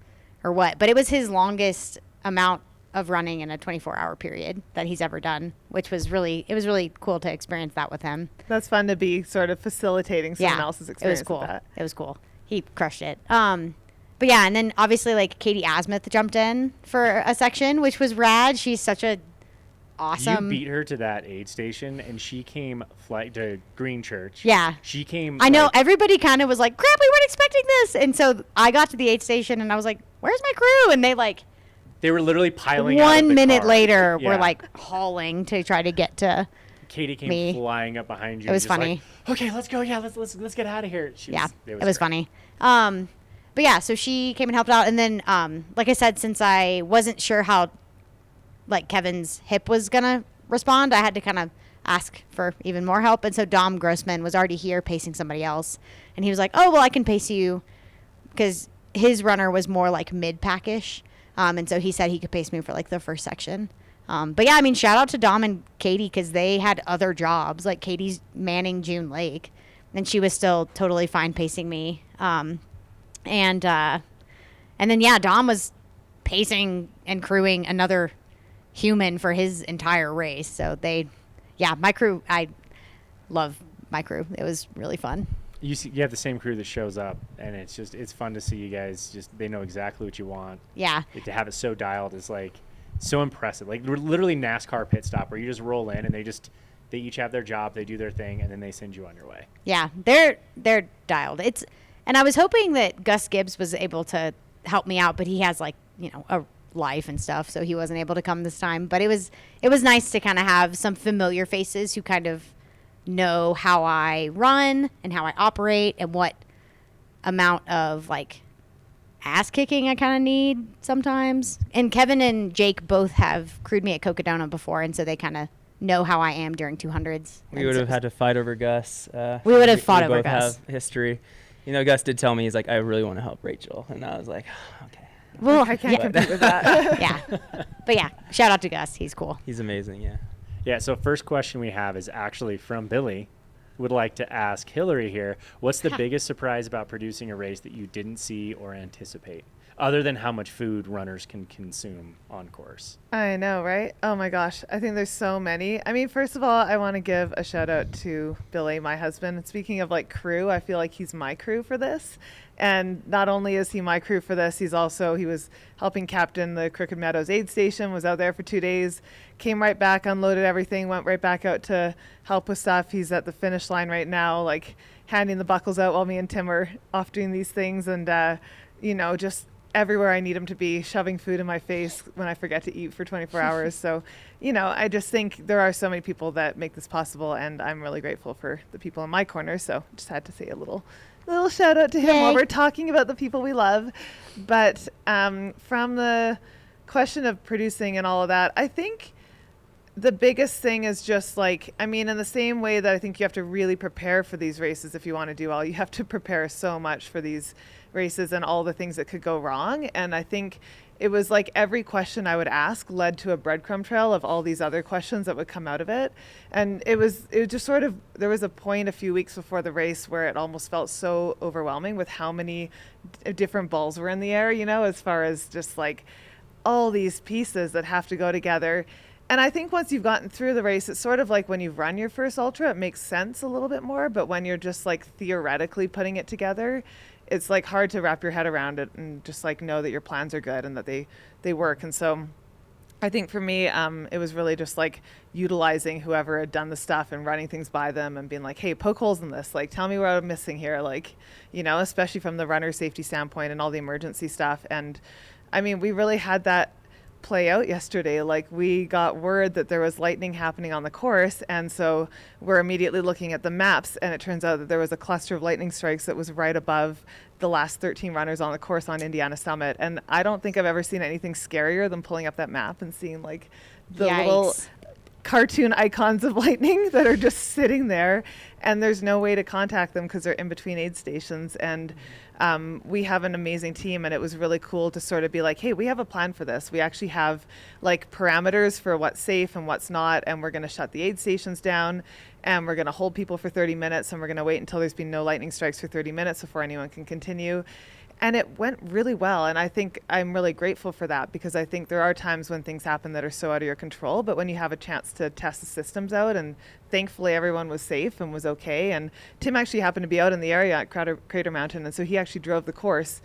S4: or what, but it was his longest amount of running in a 24-hour period that he's ever done, which was really cool to experience that with him.
S2: That's fun to be sort of facilitating someone else's experience.
S4: It was cool.
S2: With that.
S4: It was cool. He crushed it. But yeah, and then obviously like Katie Asmuth jumped in for a section, which was rad. She's such a awesome.
S1: You beat her to that aid station, and she came to Green Church.
S4: Yeah.
S1: She came.
S4: I know
S1: like,
S4: everybody kind of was like, crap, we weren't expecting this. And so I got to the aid station and I was like, where's my crew? And they like
S1: they were literally piling out of
S4: 1
S1: the
S4: minute
S1: car.
S4: later
S1: Yeah.
S4: were like hauling to try to get to.
S1: Katie came
S4: me.
S1: flying up behind you.
S4: It was
S1: just
S4: funny.
S1: Like, okay, let's go. Yeah, let's get out of here.
S4: It was funny. But yeah, so she came and helped out. And then, like I said, since I wasn't sure how like Kevin's hip was going to respond, I had to kind of ask for even more help. And so Dom Grossman was already here pacing somebody else. And he was like, oh, well, I can pace you, because his runner was more like mid-pack-ish. And so he said he could pace me for like the first section. But yeah, I mean, shout out to Dom and Katie, because they had other jobs. Like Katie's manning June Lake, and she was still totally fine pacing me. And then yeah, Dom was pacing and crewing another human for his entire race. So my crew, I love my crew. It was really fun.
S1: You have the same crew that shows up, and it's fun to see you guys. They know exactly what you want.
S4: Yeah.
S1: To have it so dialed is like so impressive. Like we're literally NASCAR pit stop where you just roll in and they each have their job, they do their thing, and then they send you on your way.
S4: Yeah, they're dialed. And I was hoping that Gus Gibbs was able to help me out, but he has like, a life and stuff, so he wasn't able to come this time. But it was nice to kind of have some familiar faces who kind of know how I run and how I operate and what amount of like ass kicking I kind of need sometimes. And Kevin and Jake both have crewed me at Cocodona before, and so they kind of know how I am during 200s.
S3: We would have had to fight over Gus.
S4: We would have fought over
S3: both
S4: Gus.
S3: have history. Gus did tell me, he's like, I really want to help Rachel. And I was like, okay.
S2: Well, I can't compete with that.
S4: Yeah. But yeah, shout out to Gus. He's cool.
S3: He's amazing, yeah.
S1: Yeah, so first question we have is actually from Billy. Would like to ask Hillary here, what's the biggest surprise about producing a race that you didn't see or anticipate, other than how much food runners can consume on course?
S2: I know, right? Oh my gosh. I think there's so many. I mean, first of all, I want to give a shout out to Billy, my husband. Speaking of like crew, I feel like he's my crew for this. And not only is he my crew for this, he was helping captain the Crooked Meadows aid station, was out there for 2 days, came right back, unloaded everything, went right back out to help with stuff. He's at the finish line right now, like handing the buckles out while me and Tim are off doing these things. And, just everywhere I need him to be, shoving food in my face when I forget to eat for 24 hours. So, I just think there are so many people that make this possible, and I'm really grateful for the people in my corner. So just had to say a little shout out to him while we're talking about the people we love. But from the question of producing and all of that, I think the biggest thing is just like, I mean, in the same way that I think you have to really prepare for these races if you want to do well, you have to prepare so much for these races and all the things that could go wrong. And I think it was like every question I would ask led to a breadcrumb trail of all these other questions that would come out of it. And it was just sort of, there was a point a few weeks before the race where it almost felt so overwhelming with how many different balls were in the air, as far as just like all these pieces that have to go together. And I think once you've gotten through the race, it's sort of like when you've run your first ultra, it makes sense a little bit more. But when you're just like theoretically putting it together, it's like hard to wrap your head around it and just like know that your plans are good and that they work. And so I think for me, it was really just like utilizing whoever had done the stuff and running things by them and being like, hey, poke holes in this. Like, tell me what I'm missing here. Like, especially from the runner safety standpoint and all the emergency stuff. And I mean, we really had that play out yesterday. Like, we got word that there was lightning happening on the course, and so we're immediately looking at the maps, and it turns out that there was a cluster of lightning strikes that was right above the last 13 runners on the course on Indiana Summit. And I don't think I've ever seen anything scarier than pulling up that map and seeing like the little cartoon icons of lightning that are just sitting there, and there's no way to contact them because they're in between aid stations. And we have an amazing team, and it was really cool to sort of be like, hey, we have a plan for this. We actually have like parameters for what's safe and what's not, and we're going to shut the aid stations down, and we're going to hold people for 30 minutes, and we're going to wait until there's been no lightning strikes for 30 minutes before anyone can continue. And it went really well. And I think I'm really grateful for that, because I think there are times when things happen that are so out of your control. But when you have a chance to test the systems out, and thankfully everyone was safe and was okay. And Tim actually happened to be out in the area at Crater Mountain. And so he actually drove the course,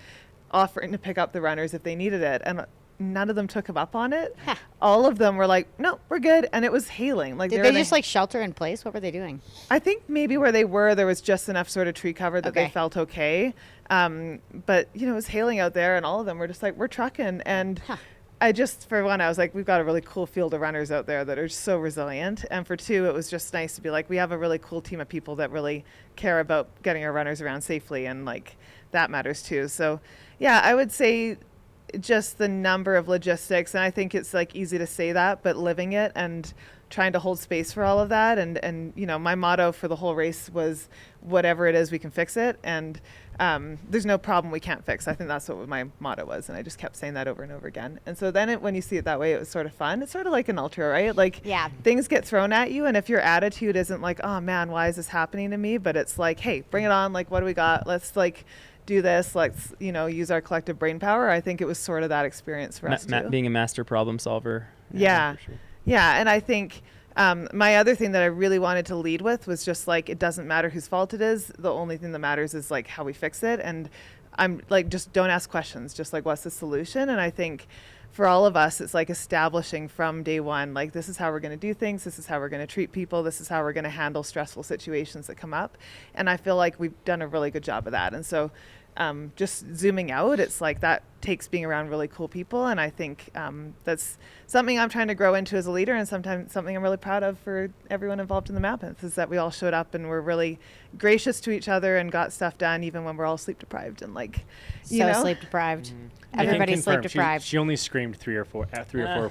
S2: offering to pick up the runners if they needed it. And none of them took him up on it.
S4: Huh.
S2: All of them were like, no, we're good. And it was hailing. Like
S4: Did
S2: were
S4: they
S2: in
S4: just like shelter in place? What were they doing?
S2: I think maybe where they were, there was just enough sort of tree cover that they
S4: Okay.
S2: felt okay. But, you know, it was hailing out there, and all of them were just like, we're trucking. And
S4: Huh.
S2: I just, for one, I was like, we've got a really cool field of runners out there that are so resilient. And for two, it was just nice to be like, we have a really cool team of people that really care about getting our runners around safely. And like, that matters too. So yeah, I would say just the number of logistics. And I think it's like easy to say that, but living it and trying to hold space for all of that. And you know, my motto for the whole race was whatever it is, we can fix it. And there's no problem we can't fix. I think that's what my motto was. And I just kept saying that over and over again. And so then when you see it that way, it was sort of fun. It's sort of like an ultra, right? Like
S4: Yeah.
S2: things get thrown at you. And if your attitude isn't like, oh man, why is this happening to me? But it's like, hey, bring it on. Like, what do we got? Let's like do this. Let's, you know, use our collective brain power. I think it was sort of that experience for us too.
S3: Being a master problem solver.
S2: Yeah.
S3: For sure.
S2: Yeah, and I think my other thing that I really wanted to lead with was just like, it doesn't matter whose fault it is. The only thing that matters is like how we fix it. And I'm like, just don't ask questions. Just like, what's the solution? And I think for all of us, it's like establishing from day one, like, this is how we're going to do things. This is how we're going to treat people. This is how we're going to handle stressful situations that come up. And I feel like we've done a really good job of that. And so just zooming out, it's like that takes being around really cool people. And I think that's something I'm trying to grow into as a leader, and sometimes something I'm really proud of for everyone involved in the Mammoth, is that we all showed up and were really gracious to each other and got stuff done even when we're all sleep deprived and like, you
S4: So
S2: know.
S4: sleep deprived.
S1: I can
S4: Everybody's sleep
S1: confirm,
S4: deprived.
S1: She only screamed three or four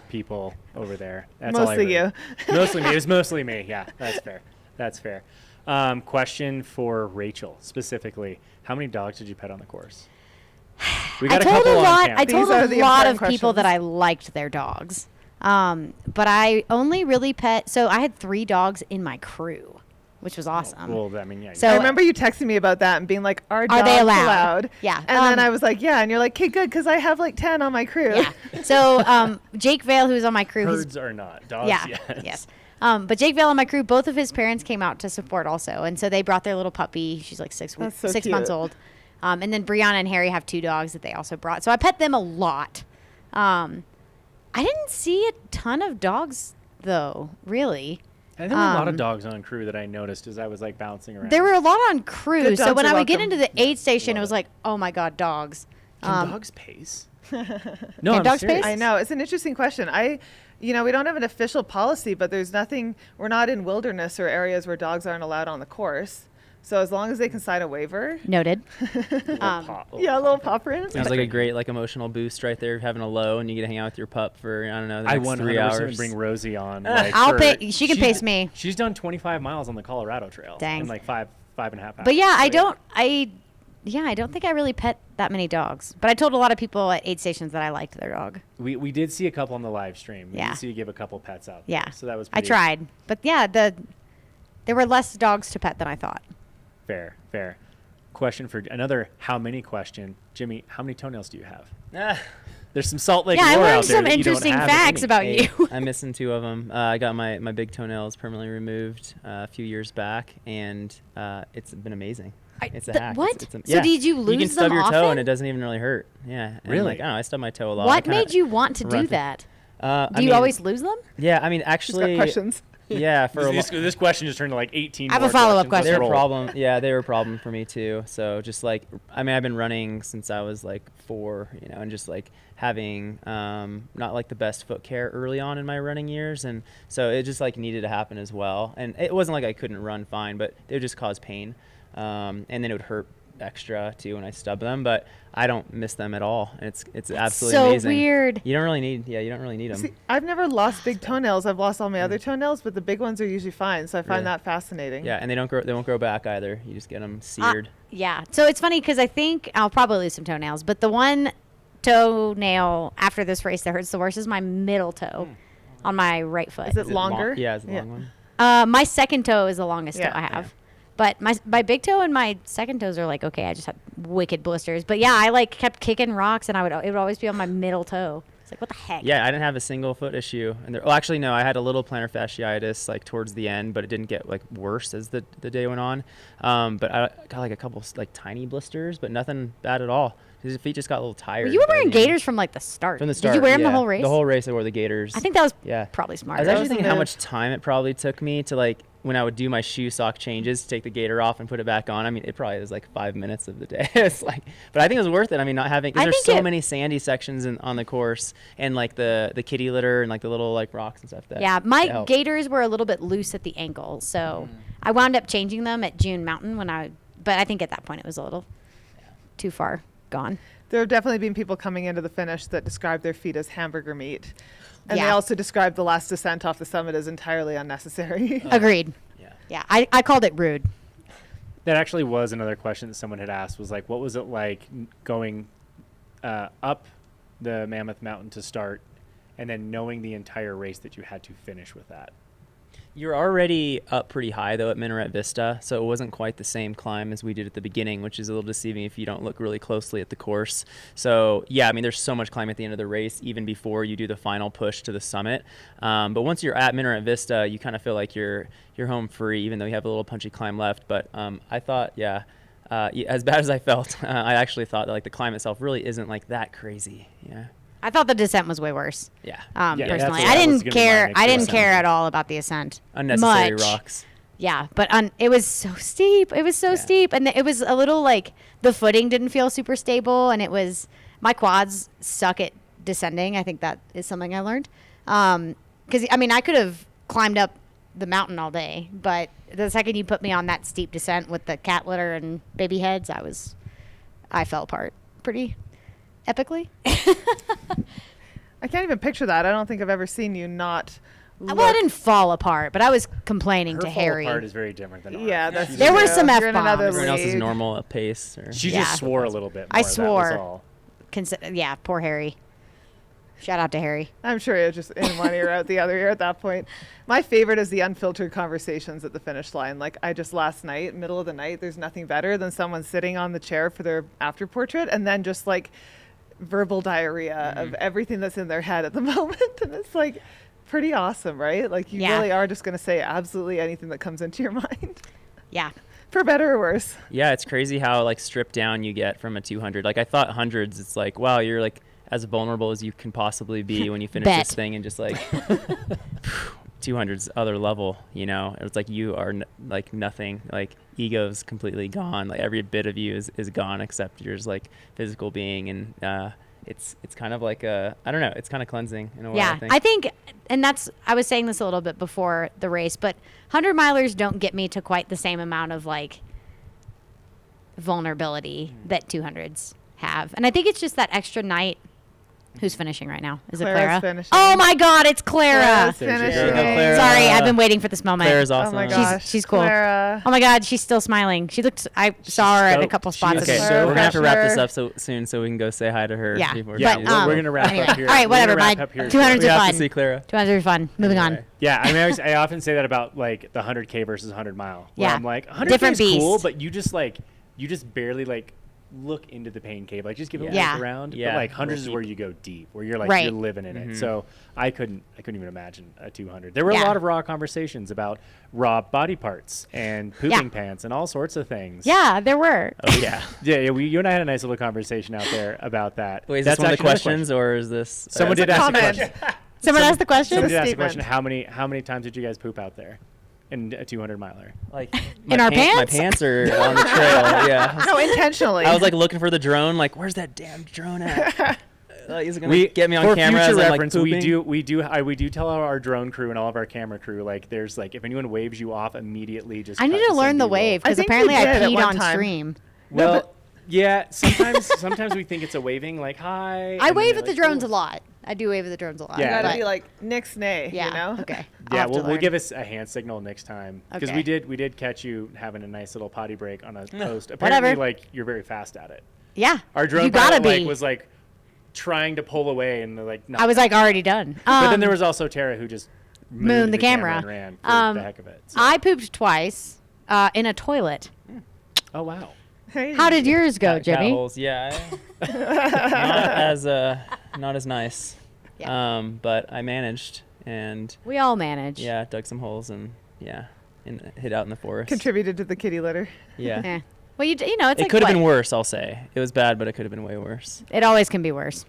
S1: people over there. That's all I
S2: Mostly
S1: heard.
S2: you.
S1: Mostly me. It was mostly me. Yeah, that's fair. That's fair. Question for Rachel specifically: how many dogs did you pet on the course? We
S4: I
S1: got
S4: told
S1: couple
S4: a
S1: on
S4: lot.
S1: camera.
S4: I told
S2: These are
S4: a
S2: the
S4: lot of
S2: important
S4: people that
S2: questions.
S4: I liked their dogs, but I only really pet. So I had 3 dogs in my crew, which was awesome.
S1: Well, I mean, yeah.
S4: So-
S2: I remember you texting me about that and being like, are
S4: Are
S2: dogs
S4: they allowed? Yeah.
S2: And then I was like, yeah. And you're like, okay, good, because I have like 10 on my crew.
S4: Yeah. So Jake Vale, who's on my crew, he's
S1: herds are not dogs.
S4: yeah, yes. But Jake Vale on my crew, both of his parents came out to support also, and so they brought their little puppy. She's like 6
S2: That's so
S4: 6 months
S2: cute.
S4: old. And then Brianna and Harry have 2 dogs that they also brought. So I pet them a lot. I didn't see a ton of dogs though, really.
S1: And there were a lot of dogs on crew that I noticed as I was like bouncing around.
S4: There were a lot on crew.
S2: Good
S4: So
S2: dogs
S4: when
S2: are
S4: I would get
S2: welcome.
S4: into the aid station, it
S1: love
S4: was
S1: it.
S4: like, oh my God, dogs.
S1: Can dogs pace? No,
S4: Can
S1: I'm
S4: dogs
S1: serious.
S4: pace?
S2: I know. It's an interesting question. You know, we don't have an official policy, but there's nothing, we're not in wilderness or areas where dogs aren't allowed on the course. So as long as they can sign a waiver.
S4: Noted.
S1: Little
S2: Yeah, a little pop in.
S3: Sounds like a great like emotional boost right there, having a low, and you get to hang out with your pup for I don't know the
S1: I
S3: next
S1: 100%
S3: 3 hours.
S1: bring Rosie on. Like,
S4: I'll
S1: for-
S4: pay. She can
S1: she's-
S4: pace me.
S1: She's done 25 miles on the Colorado Trail
S4: Dang.
S1: in like five and a half hours.
S4: But yeah,
S1: So,
S4: I don't think I really pet that many dogs. But I told a lot of people at aid stations that I liked their dog.
S1: We did see a couple on the live stream. We
S4: Yeah.
S1: did see you give a couple pets out.
S4: Yeah.
S1: there. So that was
S4: I
S1: pretty
S4: tried. But yeah, there were less dogs to pet than I thought.
S1: fair. Question for another how many question. Jimmy, how many toenails do you have? There's some Salt Lake
S4: Yeah, I
S1: lore
S4: learned
S1: out there
S4: some
S1: that you don't
S4: interesting
S1: have
S4: facts
S1: any.
S4: about
S3: Hey,
S4: you.
S3: I'm missing 2 of them. I got my big toenails permanently removed a few years back, and it's been amazing. It's a hack.
S4: What?
S3: It's
S4: So did you
S3: You
S4: lose
S3: can stub
S4: them
S3: your toe,
S4: often?
S3: and it doesn't even really hurt. Yeah. And
S1: Really?
S3: Like, I don't know. I stub my toe a lot.
S4: What made you want to do that? Do you always lose them?
S3: Yeah, I mean,
S2: She's got
S3: actually,
S2: questions.
S3: yeah. For a
S1: This question just turned to like 18.
S4: I have a
S1: more
S4: follow-up
S1: questions.
S3: They
S1: Let's
S3: were a
S1: roll.
S3: problem. Yeah, they were a problem for me too. So just like, I mean, I've been running since I was like 4, and just like having not like the best foot care early on in my running years, and so it just like needed to happen as well. And it wasn't like I couldn't run fine, but it would just cause pain, and then it would hurt extra too when I stub them. But I don't miss them at all. It's absolutely
S4: so
S3: amazing.
S4: weird.
S3: You don't really need them.
S2: See, I've never lost big toenails. I've lost all my other toenails, but the big ones are usually fine. So I find
S3: Really?
S2: that fascinating.
S3: Yeah, and they won't grow back either. You just get them seared.
S4: Yeah. So it's funny because I think I'll probably lose some toenails, but the one toenail after this race that hurts the worst is my middle toe on my right foot.
S2: Is it longer?
S3: Yeah, it's a long one.
S4: My second toe is the longest
S2: Yeah.
S4: toe I have. But my big toe and my second toes are like, okay, I just have wicked blisters. But yeah, I like kept kicking rocks and it would always be on my middle toe. It's like, what the heck?
S3: Yeah, I didn't have a single foot issue. And well, actually, no, I had a little plantar fasciitis like towards the end, but it didn't get like worse as the day went on. But I got like a couple like tiny blisters, but nothing bad at all. His feet just got a little tired.
S4: Well, you were
S3: by
S4: wearing
S3: the end.
S4: gaiters from like the start.
S3: From the start.
S4: Did you wear them the
S3: yeah.
S4: whole race?
S3: The whole race I wore the gaiters.
S4: I think that was
S3: yeah.
S4: probably smart.
S3: I was
S2: That
S3: actually
S2: was the
S3: thinking how
S2: move.
S3: much time it probably took me to like when I would do my shoe sock changes, take the gaiter off and put it back on. I mean, it probably was like 5 minutes of the day. It's like, but I think it was worth it. I mean, not having because
S4: I
S3: there's
S4: think
S3: so
S4: it-
S3: many sandy sections on the course and like the kitty litter and like the little like rocks and stuff. That
S4: Yeah, my
S3: that help.
S4: gaiters were a little bit loose at the ankle, so I wound up changing them at June Mountain but I think at that point it was a little too far gone.
S2: There have definitely been people coming into the finish that describe their feet as hamburger meat. And they
S4: Yeah.
S2: also describe the last descent off the summit as entirely unnecessary.
S4: Agreed.
S3: Yeah.
S4: Yeah, I called it rude.
S1: That actually was another question that someone had asked, was like, what was it like going up the Mammoth Mountain to start and then knowing the entire race that you had to finish with that?
S3: You're already up pretty high though at Minaret Vista, so it wasn't quite the same climb as we did at the beginning, which is a little deceiving if you don't look really closely at the course. So yeah, I mean, there's so much climb at the end of the race, even before you do the final push to the summit. But once you're at Minaret Vista, you kind of feel like you're home free, even though you have a little punchy climb left. But I thought, as bad as I felt, I actually thought that like the climb itself really isn't like that crazy. Yeah.
S4: I thought the descent was way worse.
S3: Yeah.
S1: Yeah, that's
S4: Personally,
S1: what
S4: I
S1: I was
S4: didn't
S1: gonna be my
S4: care.
S1: next
S4: I didn't
S1: question.
S4: care at all about the ascent.
S3: Unnecessary
S4: Much.
S3: rocks.
S4: Yeah, but it was so steep. It was so
S3: Yeah.
S4: steep, and it was a little like the footing didn't feel super stable, and it was my quads suck at descending. I think that is something I learned. Because I mean, I could have climbed up the mountain all day, but the second you put me on that steep descent with the cat litter and baby heads, I fell apart pretty epically.
S2: I can't even picture that. I don't think I've ever seen you not look.
S4: Well, I didn't fall apart, but I was complaining
S1: Her
S4: to
S1: fall
S4: Harry.
S1: apart is very different than ours.
S2: Yeah, that's
S4: There were
S2: true.
S4: some
S2: You're in
S4: F-bombs.
S2: another
S3: Everyone else's
S2: league.
S3: normal pace. Or
S1: She
S4: Yeah.
S1: just swore a little bit more.
S4: I
S1: That was
S4: swore.
S1: all.
S4: Yeah, poor Harry. Shout out to Harry.
S2: I'm sure it was just in one ear out the other ear at that point. My favorite is the unfiltered conversations at the finish line. Like last night, middle of the night, there's nothing better than someone sitting on the chair for their after portrait and then just like verbal diarrhea of everything that's in their head at the moment. And it's like pretty awesome, right? Like you
S4: Yeah.
S2: really are just going to say absolutely anything that comes into your mind,
S4: Yeah.
S2: for better or worse.
S3: Yeah, it's crazy how like stripped down you get from a 200. Like I thought hundreds, it's like, wow, you're like as vulnerable as you can possibly be when you finish
S4: Bet.
S3: this thing and just like 200's other level, you know? It's like you are like nothing, like ego's completely gone. Like every bit of you is gone except your like physical being. And it's kind of like I don't know, it's kind of cleansing in a way.
S4: Yeah,
S3: I think.
S4: and I was saying this a little bit before the race, but 100 milers don't get me to quite the same amount of like vulnerability that 200s have. And I think it's just that extra night. Who's finishing right now? Is
S2: Clara's
S4: it Clara?
S2: finishing.
S4: Oh my God, it's Clara.
S2: Clara's
S1: There she
S2: finishing.
S1: goes.
S3: Clara.
S4: Sorry, I've been waiting for this moment.
S3: Claire's awesome.
S2: Oh my
S4: She's-
S2: gosh.
S4: she's cool.
S2: Clara.
S4: Oh my God, she's still smiling. I saw her at a
S1: stoked.
S4: couple
S1: She
S4: spots.
S1: is
S3: Okay,
S4: at the-
S2: so
S3: we're gonna have to wrap this
S2: pressure.
S3: up soon so we can go say hi to her.
S4: Yeah.
S3: before
S1: Yeah,
S3: she-
S4: But,
S1: we're gonna wrap
S4: anyway.
S1: up here.
S4: All right,
S1: We're gonna
S4: whatever.
S1: wrap
S4: My
S1: up here
S4: 200s
S3: we
S4: are
S3: have
S4: fun.
S3: to see Clara.
S4: 200s are fun. Moving on.
S1: Anyway. Yeah, I mean, I often say that about like the 100K versus 100 mile. Where
S4: Yeah.
S1: I'm like, 100K
S4: Different
S1: is cool,
S4: beast.
S1: but you just barely like look into the pain cave. Like just give it a
S4: Yeah.
S1: look around.
S3: Yeah.
S1: But like hundreds is
S3: Real
S1: where
S3: deep.
S1: you go deep, where you're like
S4: Right.
S1: you're living in
S3: Mhm.
S1: it. So I couldn't even imagine a 200. There were
S4: Yeah.
S1: a lot of raw conversations about raw body parts and pooping pants and all sorts of things.
S4: Yeah, there were.
S3: Oh yeah.
S1: Yeah, you and I had a nice little conversation out there about that.
S3: Wait, is this
S1: That's
S3: one of the
S1: actually another
S3: questions or is this?
S1: Someone
S2: It's a
S1: did ask a
S2: comment.
S1: question.
S4: Someone asked the question?
S1: Someone did ask a
S2: statement.
S1: question. How many times did you guys poop out there in a 200 miler?
S3: Like
S4: In our
S3: My
S4: pants?
S3: pants are on the trail. Yeah.
S2: No, intentionally.
S3: I was like looking for the drone. Like, where's that damn drone at? Is it gonna get me on
S1: for
S3: camera?
S1: future
S3: as I'm,
S1: reference,
S3: like,
S1: we do tell our drone crew and all of our camera crew, like there's like if anyone waves you off immediately, just
S4: I
S1: cut
S4: need to
S1: some
S4: learn the
S1: B-roll.
S4: wave
S2: I
S4: because
S2: think you
S4: apparently I
S2: did at
S4: peed
S2: one
S4: on
S2: time.
S4: stream.
S1: Well,
S2: No, but-
S1: yeah, sometimes we think it's a waving, like hi.
S4: I
S1: and then
S4: wave
S1: they're
S4: at the
S1: like,
S4: drones
S1: "Ooh."
S4: a lot. I do wave at the drones a lot.
S2: You
S1: Yeah,
S2: gotta
S4: but-
S2: be like Nix-nay,
S4: yeah.
S2: you know?
S4: Okay. I'll
S1: Yeah,
S4: have to
S1: we'll
S4: learn.
S1: give us a hand signal next time because
S4: Okay.
S1: we did catch you having a nice little potty break on a post.
S4: Whatever.
S1: Apparently, like you're very fast at it.
S4: Yeah.
S1: Our drone
S4: you gotta
S1: pilot,
S4: be.
S1: was like trying to pull away and like not.
S4: I was like already done.
S1: But then there was also Tara who just
S4: mooned the camera.
S1: and ran for the heck of it. So.
S4: I pooped twice in a toilet.
S1: Oh wow.
S2: Hey.
S4: How did yours go,
S3: cat
S4: Jimmy?
S3: holes, yeah. Not as nice.
S4: Yeah.
S3: But I managed, and
S4: We all manage.
S3: yeah, dug some holes and hid out in the forest.
S2: Contributed to the kitty litter.
S3: Yeah.
S4: Eh. Well, you know, it's
S3: It
S4: like
S3: could have
S4: what?
S3: been worse, I'll say. It was bad, but it could have been way worse.
S4: It always can be worse.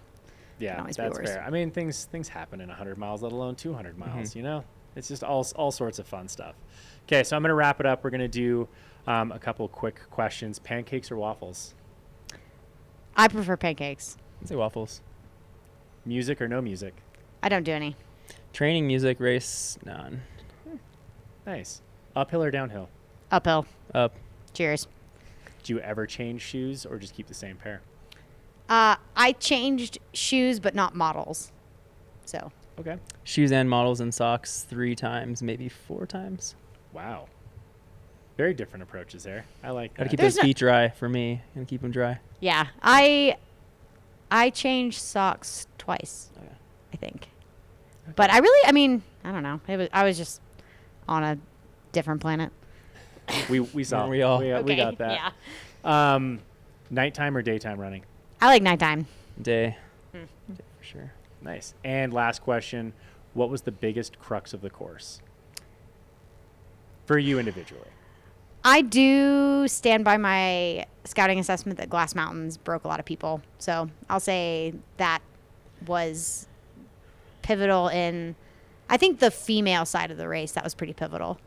S1: Yeah,
S4: always be
S1: that's
S4: worse.
S1: fair. I mean, things happen in 100 miles, let alone 200 miles. You know, it's just all sorts of fun stuff. Okay, so I'm gonna wrap it up. We're gonna do a couple quick questions: pancakes or waffles?
S4: I prefer pancakes.
S3: I'd say waffles.
S1: Music or no music?
S4: I don't do any.
S3: Training, music, race, none.
S1: Nice. Uphill or downhill?
S4: Uphill.
S3: Up.
S4: Cheers.
S1: Do you ever change shoes or just keep the same pair?
S4: I changed shoes, but not models. So
S1: Okay.
S3: Shoes and models and socks 3 times, maybe 4 times.
S1: Wow. Very different approaches there. I like
S3: Gotta
S1: that.
S3: keep
S4: There's
S3: those
S4: no-
S3: feet dry for me and keep them dry.
S4: yeah, I changed socks twice,
S3: Okay.
S4: I think. But I don't know. I was just on a different planet.
S1: We saw.
S3: We all-
S1: we got that.
S4: Yeah.
S1: Nighttime or daytime running?
S4: I like nighttime.
S3: Day. Day for sure.
S1: Nice. And last question, what was the biggest crux of the course for you individually?
S4: I do stand by my scouting assessment that Glass Mountains broke a lot of people. So I'll say that was pivotal in, I think, the female side of the race. That was pretty pivotal.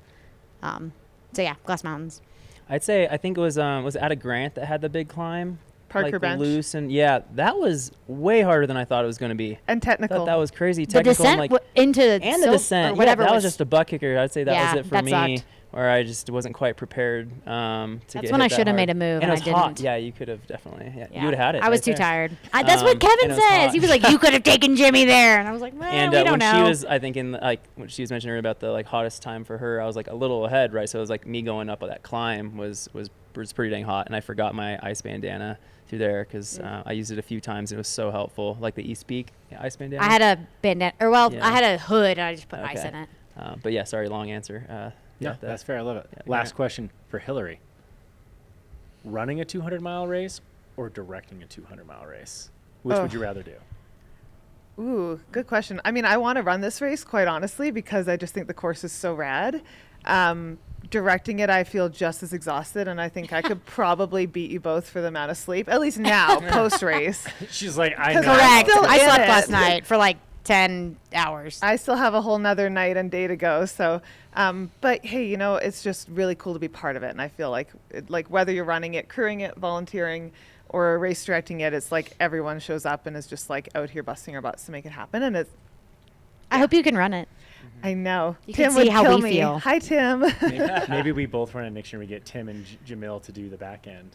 S4: So yeah, Glass Mountains.
S3: I think it was Ada Grant that had the big climb.
S2: Parker
S3: like
S2: Bench.
S3: Loose and yeah, that was way harder than I thought it was going to be.
S2: And
S3: I
S2: technical.
S3: thought that was crazy.
S4: The
S3: Technical
S4: descent
S3: and like
S4: into
S3: and the
S4: Silk
S3: descent.
S4: or whatever
S3: that was just a butt kicker. I'd say that
S4: Yeah,
S3: was it for
S4: that
S3: me.
S4: sucked.
S3: Where I just wasn't quite prepared to
S4: That's
S3: get
S4: when
S3: hit
S4: I
S3: that
S4: should have
S3: hard.
S4: made a move, and
S3: it was
S4: I
S3: hot.
S4: didn't.
S3: Yeah, you could have definitely. Yeah,
S4: Yeah.
S3: you would have had it.
S4: I was
S3: right
S4: too
S3: there.
S4: tired. That's what
S3: and
S4: Kevin
S3: it was
S4: says.
S3: hot.
S4: He was like, "You could have taken Jimmy there," and I was like, "Well,
S3: And
S4: we don't
S3: when
S4: know."
S3: she was, I think, in like when she was mentioning earlier about the like hottest time for her, I was like a little ahead, right? So it was like me going up that climb was pretty dang hot, and I forgot my ice bandana through there because I used it a few times. And it was so helpful, like the East Peak ice bandana.
S4: I had a bandana,
S3: Yeah.
S4: I had a hood, and I just put ice
S3: Okay.
S4: in it.
S3: But yeah, sorry, long answer.
S1: Yeah, that's fair. I love it.
S3: yeah,
S1: Last
S3: yeah.
S1: question for Hillary. Running a 200-mile race or directing a 200-mile race? Which would you rather do?
S2: Ooh, good question. I mean, I want to run this race, quite honestly, because I just think the course is so rad. Directing it, I feel just as exhausted, and I think I could probably beat you both for the amount of sleep, at least now, post-race.
S1: She's like, I know.
S4: Correct.
S2: still
S4: I
S2: in
S4: slept
S2: it.
S4: last night for like 10 hours.
S2: I still have a whole nother night and day to go. So, but hey, you know, it's just really cool to be part of it. And I feel like whether you're running it, crewing it, volunteering, or race directing it, it's like everyone shows up and is just like out here busting our butts to make it happen. And it's,
S4: I hope you can run it.
S2: I know.
S4: You
S2: Tim
S4: can see
S2: would
S4: how
S2: kill
S4: we
S2: me.
S4: feel.
S2: Hi, Tim.
S1: Maybe we both run it next year and we get Tim and Jamil to do the back end.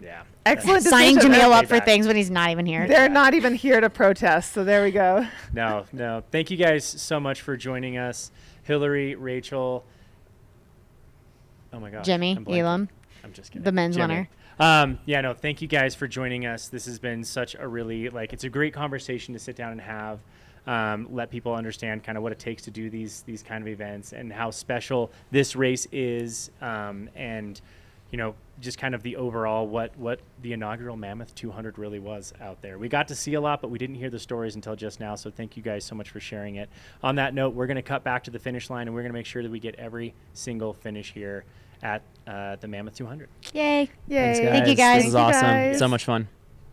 S1: Yeah.
S2: Excellent
S4: Signing
S2: decision.
S4: Jamil up for
S1: Payback.
S4: things when he's not even here.
S2: They're not even here to protest. So there we go.
S1: No. Thank you guys so much for joining us. Hillary, Rachel. Oh my gosh.
S4: Jimmy
S1: I'm blanking.
S4: Elam,
S1: I'm just kidding.
S4: the men's
S1: Jimmy.
S4: winner.
S1: Thank you guys for joining us. This has been such a really, it's a great conversation to sit down and have. Let people understand kind of what it takes to do these kind of events and how special this race is, and just kind of the overall what the inaugural Mammoth 200 really was out there. We got to see a lot, but we didn't hear the stories until just now, so thank you guys so much for sharing it. On that note, we're going to cut back to the finish line, and we're going to make sure that we get every single finish here at the Mammoth 200.
S4: Yay.
S2: Yay.
S3: Thanks, guys.
S4: Thank you, guys.
S3: This is
S2: Thank you,
S3: awesome.
S2: guys.
S3: So much fun.